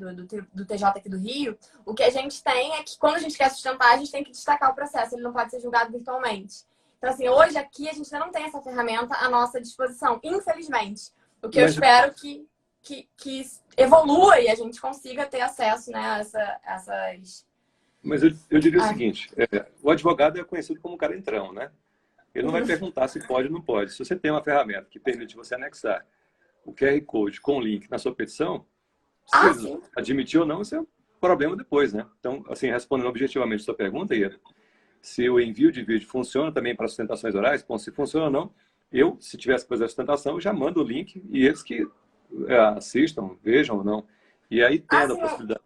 do TJ aqui do Rio, o que a gente tem é que quando a gente quer sustentar, a gente tem que destacar o processo, ele não pode ser julgado virtualmente. Então, assim, hoje aqui a gente ainda não tem essa ferramenta à nossa disposição, infelizmente. O que eu espero que evolua e a gente consiga ter acesso, né, a essas... Mas eu diria o seguinte, o advogado é conhecido como um cara entrão, né? Ele não vai perguntar se pode ou não pode. Se você tem uma ferramenta que permite você anexar o QR Code com o link na sua petição, se admitir ou não, isso é um problema depois, né? Então, assim, respondendo objetivamente a sua pergunta, Ieda, se o envio de vídeo funciona também para sustentações orais, bom, se funciona ou não, se tivesse que fazer a sustentação, eu já mando o link e eles que assistam, vejam ou não. E aí tendo a possibilidade.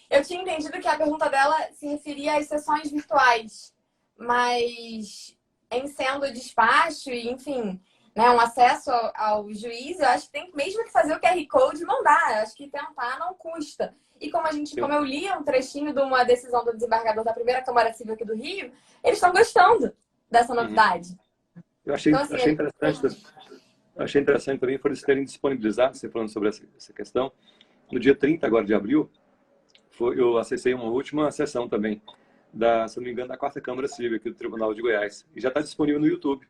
Eu tinha entendido que a pergunta dela se referia às sessões virtuais, mas em sendo despacho e, enfim, né, um acesso ao juiz, eu acho que tem mesmo que fazer o QR Code e mandar. Eu acho que tentar não custa. E como eu li um trechinho de uma decisão do desembargador da primeira Câmara Civil aqui do Rio, eles estão gostando dessa novidade. Eu achei interessante. Achei interessante também por eles terem disponibilizado, você falando sobre essa questão. No dia 30 agora de abril, eu acessei uma última sessão também, se não me engano, da 4ª Câmara Civil aqui do Tribunal de Goiás. E já está disponível no YouTube.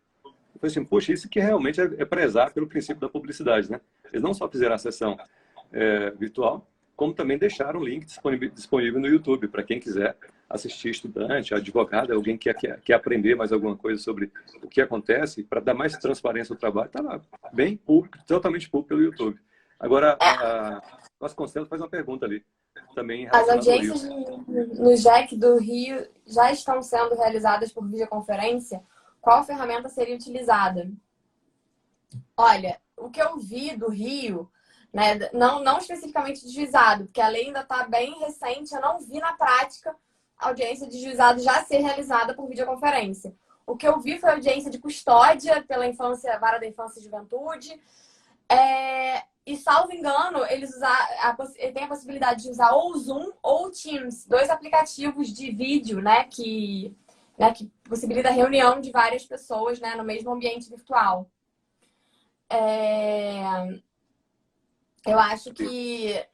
Eu falei assim, poxa, isso que realmente é prezar pelo princípio da publicidade, né? Eles não só fizeram a sessão virtual, como também deixaram o link disponível no YouTube para quem quiser assistir, estudante, advogado, alguém que quer aprender mais alguma coisa sobre o que acontece, para dar mais transparência ao trabalho, está lá, bem público, totalmente público pelo YouTube. Agora, a Vasconcelos faz uma pergunta ali, também As relacionada ao Rio. audiências no JEC do Rio já estão sendo realizadas por videoconferência? Qual ferramenta seria utilizada? Olha, o que eu vi do Rio, né, não especificamente de juizado, porque a lei ainda está bem recente, eu não vi na prática a audiência de juizado já ser realizada por videoconferência. O que eu vi foi a audiência de custódia pela infância, vara da infância e juventude. E, salvo engano, eles têm a possibilidade de usar ou o Zoom ou o Teams, dois aplicativos de vídeo, né, que possibilita a reunião de várias pessoas, né, no mesmo ambiente virtual. Eu acho que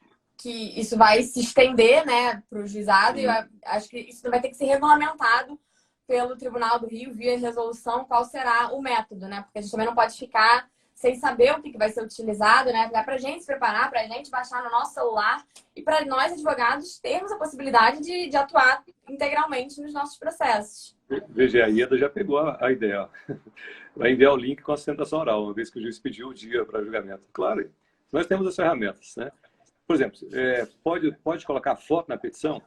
isso vai se estender, né, para o juizado, e eu acho que isso vai ter que ser regulamentado pelo Tribunal do Rio via resolução qual será o método, né? Porque a gente também não pode ficar sem saber o que vai ser utilizado, né? Para a gente se preparar, para a gente baixar no nosso celular e para nós, advogados, termos a possibilidade de atuar integralmente nos nossos processos. Veja, a Ieda já pegou a ideia. Vai enviar o link com a sustentação oral, uma vez que o juiz pediu o dia para julgamento. Claro, nós temos as ferramentas, né? Por exemplo, pode colocar foto na petição?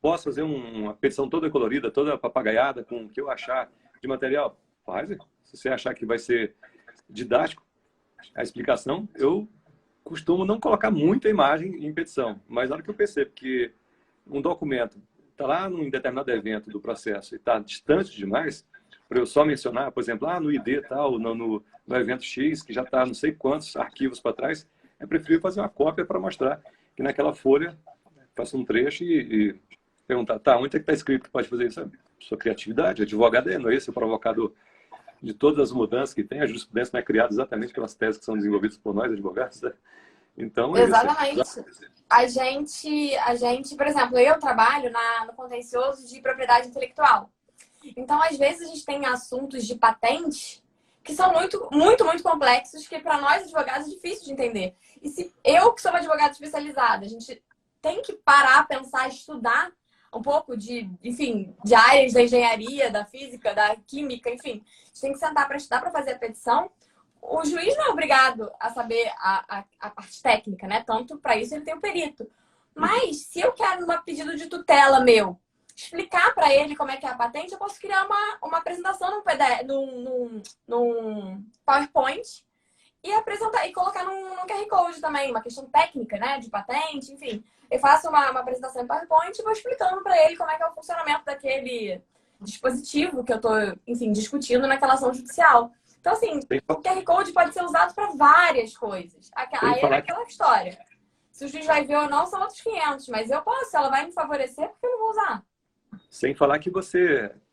Posso fazer uma petição toda colorida, toda papagaiada, com o que eu achar de material? Faz. Se você achar que vai ser didático a explicação, eu costumo não colocar muita imagem em petição, mas na hora que eu percebo que um documento está lá num determinado evento do processo e está distante demais, para eu só mencionar, por exemplo, no ID tal, no evento X, que já está não sei quantos arquivos para trás, é preferível fazer uma cópia para mostrar que naquela folha faço um trecho e perguntar, tá, onde é que está escrito que pode fazer isso? Sua criatividade, advogado não é esse o provocador de todas as mudanças que tem. A jurisprudência não é criada exatamente pelas teses que são desenvolvidas por nós, advogados, né? Então, é Exatamente. isso. A gente, por exemplo, eu trabalho no contencioso de propriedade intelectual. Então, às vezes, a gente tem assuntos de patente que são muito, muito, muito complexos, que para nós, advogados, é difícil de entender. E se eu, que sou uma advogada especializada, a gente tem que parar, pensar, estudar um pouco enfim, de áreas da engenharia, da física, da química, enfim. A gente tem que sentar para estudar, para fazer a petição. O juiz não é obrigado a saber a parte técnica, né? Tanto para isso ele tem o perito. Mas se eu quero, num pedido de tutela meu, explicar para ele como é que é a patente, eu posso criar uma apresentação num PDF, num PowerPoint e apresentar e colocar num QR Code também, uma questão técnica, né? De patente, enfim. Eu faço uma apresentação em PowerPoint e vou explicando para ele como é que é o funcionamento daquele dispositivo que eu estou, enfim, discutindo naquela ação judicial. Então, assim, o QR Code pode ser usado para várias coisas. Aí é aquela história. Se o juiz vai ver ou não, são outros 500. Mas eu posso, ela vai me favorecer, porque eu não vou usar. Sem falar que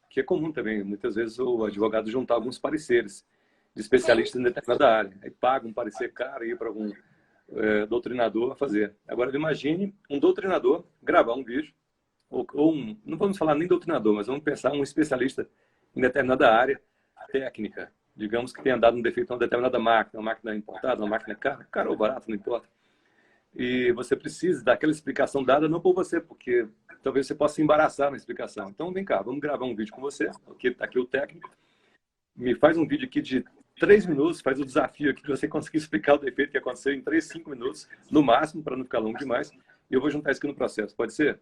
que é comum também, muitas vezes o advogado juntar alguns pareceres de especialistas em determinada área. Aí paga um parecer caro e ir para algum doutrinador a fazer. Agora, imagine um doutrinador gravar um vídeo, não vamos falar nem doutrinador, mas vamos pensar um especialista em determinada área técnica. Digamos que tenha dado um defeito em uma determinada máquina, uma máquina importada, uma máquina cara ou barata, não importa. E você precisa daquela explicação dada não por você, porque talvez você possa se embaraçar na explicação. Então, vem cá, vamos gravar um vídeo com você, está aqui o técnico, me faz um vídeo aqui de 3 minutos, faz o desafio aqui de você conseguir explicar o defeito que aconteceu em 3, 5 minutos, no máximo, para não ficar longo demais, e eu vou juntar isso aqui no processo. Pode ser?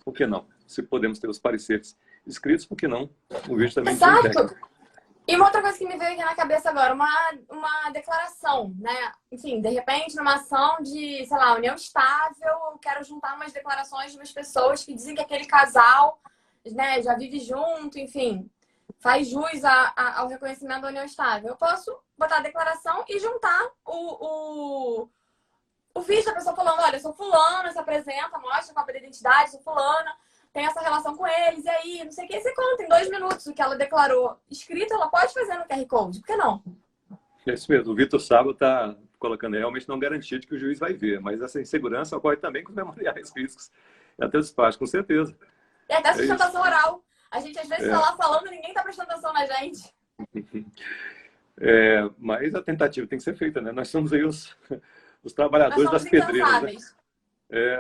Por que não? Se podemos ter os pareceres escritos, por que não? O vídeo também tem técnico. E uma outra coisa que me veio aqui na cabeça agora, uma declaração, né? Enfim, de repente, numa ação de, sei lá, união estável, eu quero juntar umas declarações de umas pessoas que dizem que aquele casal, né, já vive junto, enfim, faz jus ao reconhecimento da união estável. Eu posso botar a declaração e juntar o vídeo da pessoa falando, olha, eu sou fulana, se apresenta, mostra a cópia da identidade, sou fulana, tem essa relação com eles, e aí, não sei o que, você conta em 2 minutos o que ela declarou. Escrito, ela pode fazer no QR Code, por que não? É isso mesmo, o Vitor Sabo está colocando realmente não garantia de que o juiz vai ver, mas essa insegurança ocorre também com os memoriais físicos e até os despachos, com certeza. E até a sustentação oral. A gente às vezes está lá falando e ninguém está prestando atenção na gente. Mas a tentativa tem que ser feita, né? Nós somos aí os Nós trabalhadores somos das pedreiras, né? incansáveis.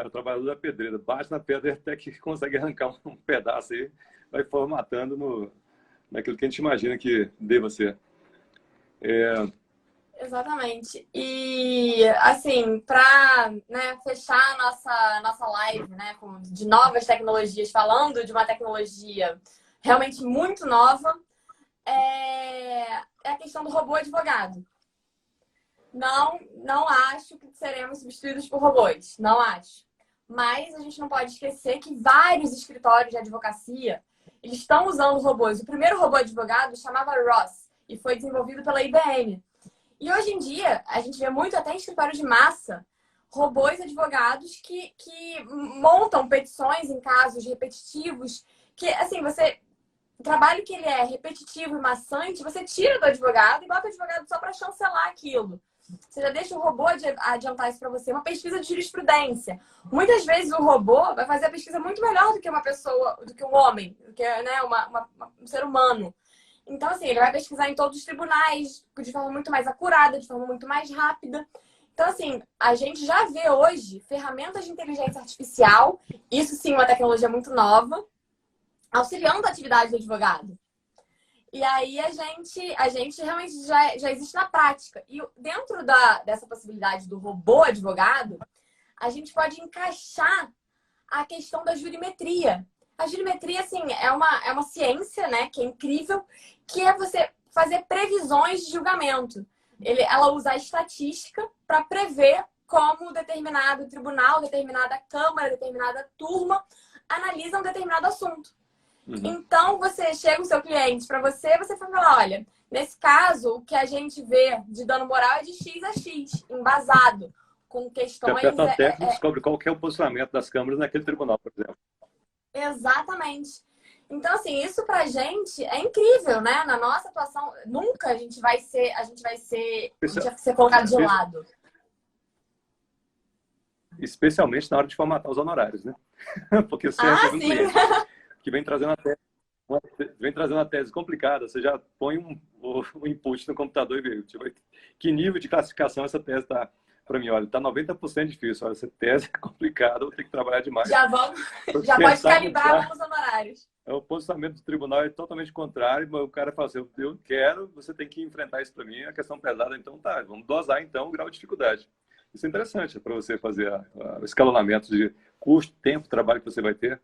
O trabalhador da pedreira. Bate na pedra até que consegue arrancar um pedaço aí, vai formatando naquilo que a gente imagina que deva ser. Exatamente. E, assim, para, né, fechar a nossa live, né, de novas tecnologias, falando de uma tecnologia realmente muito nova, é a questão do robô advogado. Não acho que seremos substituídos por robôs. Não acho. Mas a gente não pode esquecer que vários escritórios de advocacia eles estão usando robôs. O primeiro robô advogado chamava Ross e foi desenvolvido pela IBM. E hoje em dia, a gente vê muito até em escritórios de massa, robôs advogados que montam petições em casos repetitivos, que, assim, o trabalho que ele é repetitivo e maçante, você tira do advogado e bota o advogado só para chancelar aquilo. Você já deixa o robô adiantar isso para você. Uma pesquisa de jurisprudência. Muitas vezes o robô vai fazer a pesquisa muito melhor do que uma pessoa, do que um homem, do que, né, um ser humano. Então, assim, ele vai pesquisar em todos os tribunais de forma muito mais acurada, de forma muito mais rápida. Então, assim, a gente já vê hoje ferramentas de inteligência artificial, isso sim, uma tecnologia muito nova, auxiliando a atividade do advogado. E aí a gente realmente já existe na prática. E dentro dessa possibilidade do robô advogado, a gente pode encaixar a questão da jurimetria. A jurimetria, assim, é uma ciência, né, que é incrível, que é você fazer previsões de julgamento. Ela usa a estatística para prever como determinado tribunal, determinada câmara, determinada turma analisa um determinado assunto. Uhum. Então, você chega o seu cliente para você fala, olha, nesse caso, o que a gente vê de dano moral é de X a X, embasado, com questões... Você aperta uma tecla e descobre qual que é o posicionamento das câmaras naquele tribunal, por exemplo. Exatamente. Então, assim, isso pra gente é incrível, né? Na nossa atuação, nunca a gente vai ser colocado de lado. Especialmente na hora de formatar os honorários, né? Porque você recebe um cliente que vem trazendo uma tese complicada, você já põe um input no computador e vê tipo, que nível de classificação essa tese está. Para mim, olha, está 90% difícil. Olha, essa tese é complicada, vou ter que trabalhar demais. Já pode calibrar os honorários. O posicionamento do tribunal é totalmente contrário, mas o cara fala assim, eu quero, você tem que enfrentar isso para mim, a questão pesada, então tá, vamos dosar então o grau de dificuldade. Isso é interessante para você fazer o escalonamento de custo, tempo, trabalho que você vai ter.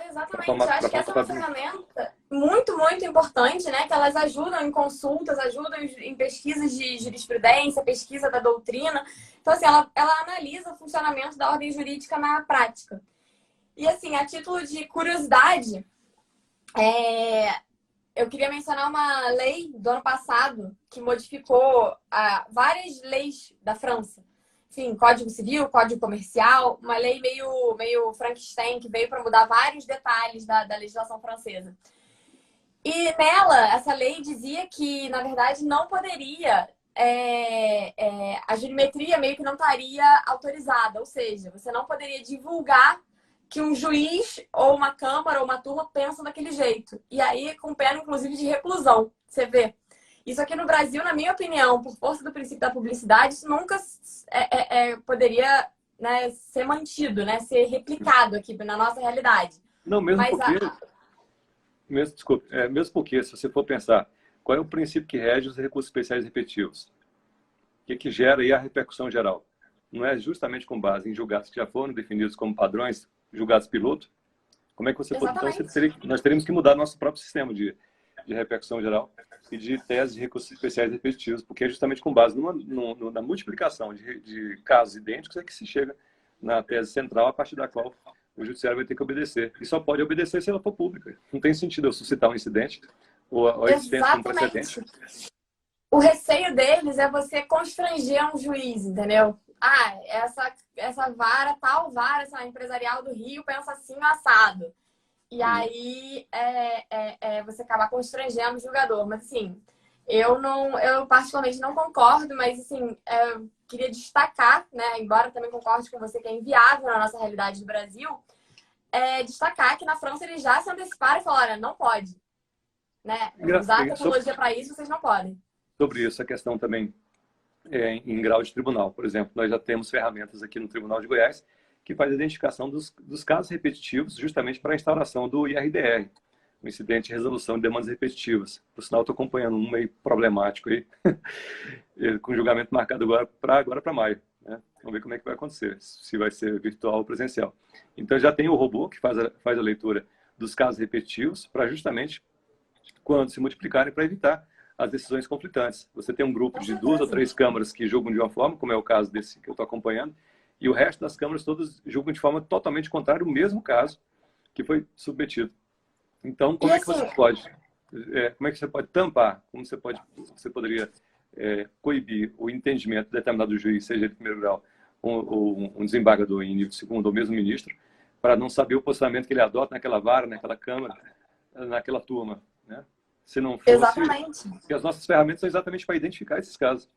Exatamente, eu acho que essa é uma ferramenta muito, muito importante, né? Que elas ajudam em consultas, ajudam em pesquisas de jurisprudência, pesquisa da doutrina. Então, assim, ela analisa o funcionamento da ordem jurídica na prática. E, assim, a título de curiosidade, eu queria mencionar uma lei do ano passado que modificou várias leis da França. Enfim, Código Civil, Código Comercial, uma lei meio Frankenstein, que veio para mudar vários detalhes da legislação francesa. E nela, essa lei dizia que, na verdade, não poderia... a jurimetria meio que não estaria autorizada. Ou seja, você não poderia divulgar que um juiz ou uma câmara ou uma turma pensam daquele jeito. E aí, com pena, inclusive, de reclusão. Você vê. Isso aqui no Brasil, na minha opinião, por força do princípio da publicidade, isso nunca poderia, né, ser mantido, né, ser replicado aqui na nossa realidade. Não, mesmo porque, se você for pensar, qual é o princípio que rege os recursos especiais repetitivos? O que gera aí a repercussão geral? Não é justamente com base em julgados que já foram definidos como padrões, julgados piloto? Como é que você pode... Então, nós teríamos que mudar nosso próprio sistema de repercussão geral e de tese de recursos especiais repetitivos, porque é justamente com base na multiplicação de casos idênticos é que se chega na tese central, a partir da qual o judiciário vai ter que obedecer. E só pode obedecer se ela for pública. Não tem sentido eu suscitar um incidente ou a existência de um precedente. O receio deles é você constranger um juiz, entendeu? Essa vara, tal vara, essa empresarial do Rio pensa assim, assado. E aí você acaba constrangendo o julgador. Mas assim, eu particularmente não concordo, mas assim, eu queria destacar, né, embora também concorde com você que é inviável na nossa realidade do Brasil, destacar que na França eles já se anteciparam e falaram, não pode. Né? Usar a tecnologia para isso, vocês não podem. sobre isso, a questão também em grau de tribunal. Por exemplo, nós já temos ferramentas aqui no Tribunal de Goiás que faz a identificação dos casos repetitivos justamente para a instauração do IRDR, o Incidente de Resolução de Demandas Repetitivas. Por sinal, estou acompanhando um meio problemático aí, com julgamento marcado agora para maio. Né? Vamos ver como é que vai acontecer, se vai ser virtual ou presencial. Então, já tem o robô que faz a leitura dos casos repetitivos para justamente, quando se multiplicarem, para evitar as decisões conflitantes. Você tem um grupo de 2 ou 3 câmaras que julgam de uma forma, como é o caso desse que eu estou acompanhando, e o resto das câmaras todas julgam de forma totalmente contrária o mesmo caso que foi submetido. Então, como é que você pode, como é que você pode tampar, como você poderia coibir o entendimento de determinado juiz, seja de primeiro grau ou um desembargador em nível segundo ou mesmo ministro, para não saber o posicionamento que ele adota naquela vara, naquela câmara, naquela turma, né? Se não fosse... Exatamente. E as nossas ferramentas são exatamente para identificar esses casos.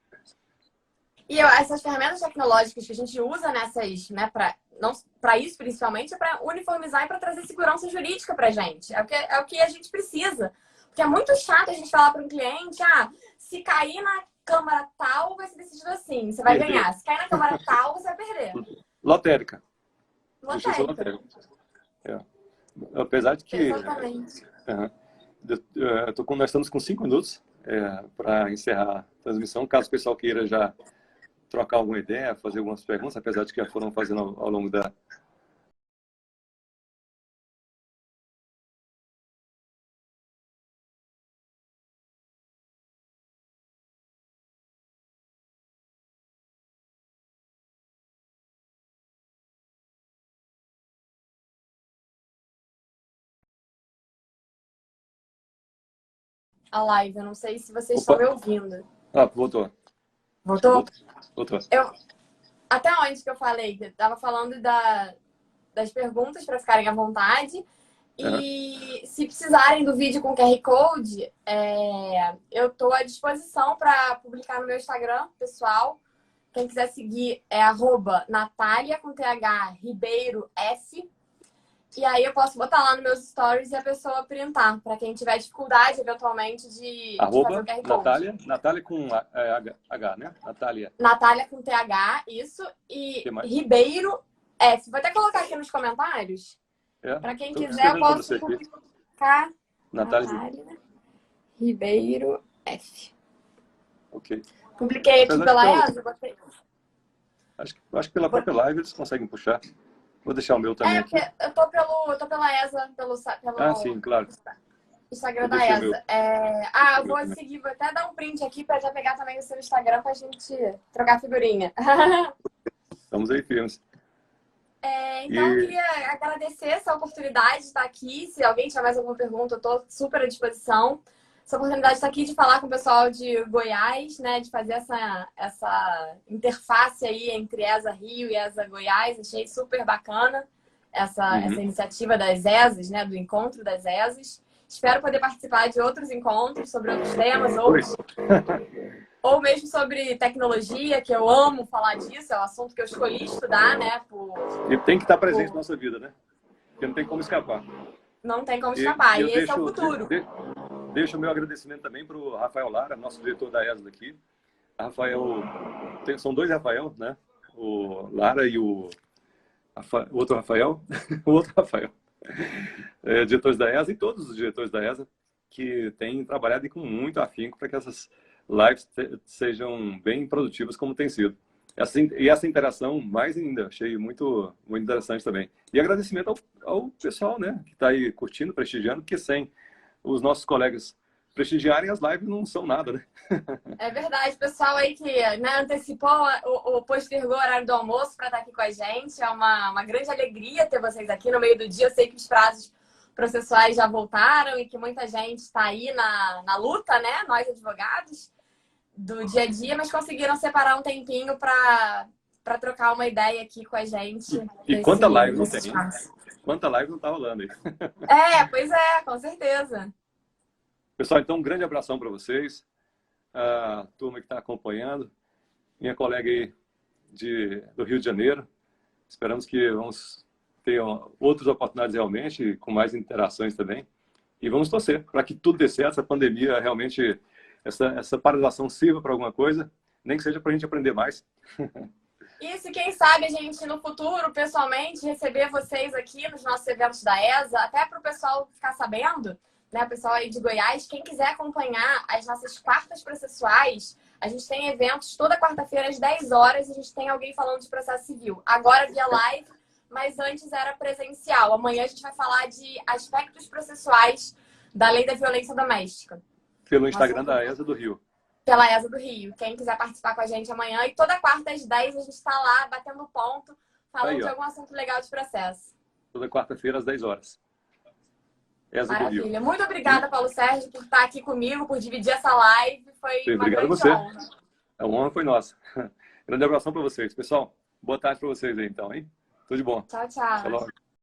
E essas ferramentas tecnológicas que a gente usa nessas, né, para isso principalmente, é para uniformizar e para trazer segurança jurídica para a gente. É o que a gente precisa. Porque é muito chato a gente falar para um cliente, se cair na câmara tal, vai ser decidido assim, você vai ganhar. Se cair na câmara tal, você vai perder. Lotérica. Lotérica. Apesar de que... Exatamente. Nós estamos com 5 minutos para encerrar a transmissão. Caso o pessoal queira já trocar alguma ideia, fazer algumas perguntas, apesar de que já foram fazendo ao longo da... A live, eu não sei se vocês estão me ouvindo. Voltou. Voltou? Voltou. Até onde que eu falei? Eu tava falando das perguntas para ficarem à vontade. E se precisarem do vídeo com QR Code, eu estou à disposição para publicar no meu Instagram, pessoal. Quem quiser seguir é @Natália com TH Ribeiro S. E aí eu posso botar lá nos meus stories e a pessoa printar, para quem tiver dificuldade, eventualmente, de fazer o QR Code. Natália com H, né? Natália com TH, isso. E Ribeiro S. Vou até colocar aqui nos comentários. Para quem quiser, eu posso publicar. Natália Ribeiro S. Ok. Publiquei aqui pela ESA. Acho que pela própria live eles conseguem puxar. Vou deixar o meu também aqui. Eu tô pela ESA, pelo sim, claro. Instagram da ESA. Eu vou seguir, vou até dar um print aqui para já pegar também o seu Instagram pra gente trocar figurinha. Estamos aí firmes. Então, eu queria agradecer essa oportunidade de estar aqui. Se alguém tiver mais alguma pergunta, eu estou super à disposição. Essa oportunidade de estar aqui, de falar com o pessoal de Goiás, né? De fazer essa interface aí entre ESA Rio e ESA Goiás. Achei super bacana essa iniciativa das ESAs, né? Do encontro das ESAs. Espero poder participar de outros encontros sobre outros temas ou mesmo sobre tecnologia, que eu amo falar disso. É um assunto que eu escolhi estudar, né? E tem que estar presente na nossa vida, né? Porque não tem como escapar. Não tem como escapar. E esse é o futuro. Deixo o meu agradecimento também para o Rafael Lara, nosso diretor da ESA daqui. São 2 Rafael, né? O Lara e o outro Rafael. O outro Rafael. Diretores da ESA e todos os diretores da ESA que têm trabalhado com muito afinco para que essas lives sejam bem produtivas como tem sido. E essa interação, mais ainda, achei muito, muito interessante também. E agradecimento ao pessoal, né, que está aí curtindo, prestigiando, porque sem os nossos colegas prestigiarem, as lives não são nada, né? É verdade, pessoal aí que, né, antecipou ou postergou o horário do almoço para estar aqui com a gente. É uma grande alegria ter vocês aqui no meio do dia. Eu sei que os prazos processuais já voltaram e que muita gente está aí na luta, né, nós advogados, do dia a dia, mas conseguiram separar um tempinho para trocar uma ideia aqui com a gente. E quanta live não tem? Quanta live não tá rolando aí? Pois é, com certeza. Pessoal, então um grande abração para vocês, a turma que está acompanhando, minha colega aí do Rio de Janeiro. Esperamos que vamos ter outras oportunidades realmente, com mais interações também. E vamos torcer para que tudo dê certo, essa pandemia realmente essa paralisação sirva para alguma coisa, nem que seja para a gente aprender mais. E se quem sabe a gente no futuro, pessoalmente, receber vocês aqui nos nossos eventos da ESA, até para o pessoal ficar sabendo, né, o pessoal aí de Goiás, quem quiser acompanhar as nossas quartas processuais, a gente tem eventos toda quarta-feira às 10 horas, a gente tem alguém falando de processo civil. Agora via live, mas antes era presencial. Amanhã a gente vai falar de aspectos processuais da Lei da Violência Doméstica. Pelo Instagram da ESA do Rio. Pela ESA do Rio. Quem quiser participar com a gente amanhã. E toda quarta às 10 a gente está lá batendo ponto, falando Aí, de algum assunto legal de processo. Toda quarta-feira às 10 horas. ESA do Rio. Maravilha. Muito obrigada, Paulo Sérgio, por estar aqui comigo, por dividir essa live. Foi uma Obrigado a grande você. honra. A honra foi nossa. Grande abração para vocês. Pessoal, boa tarde para vocês aí então, hein? Tudo de bom. Tchau, tchau. Até logo.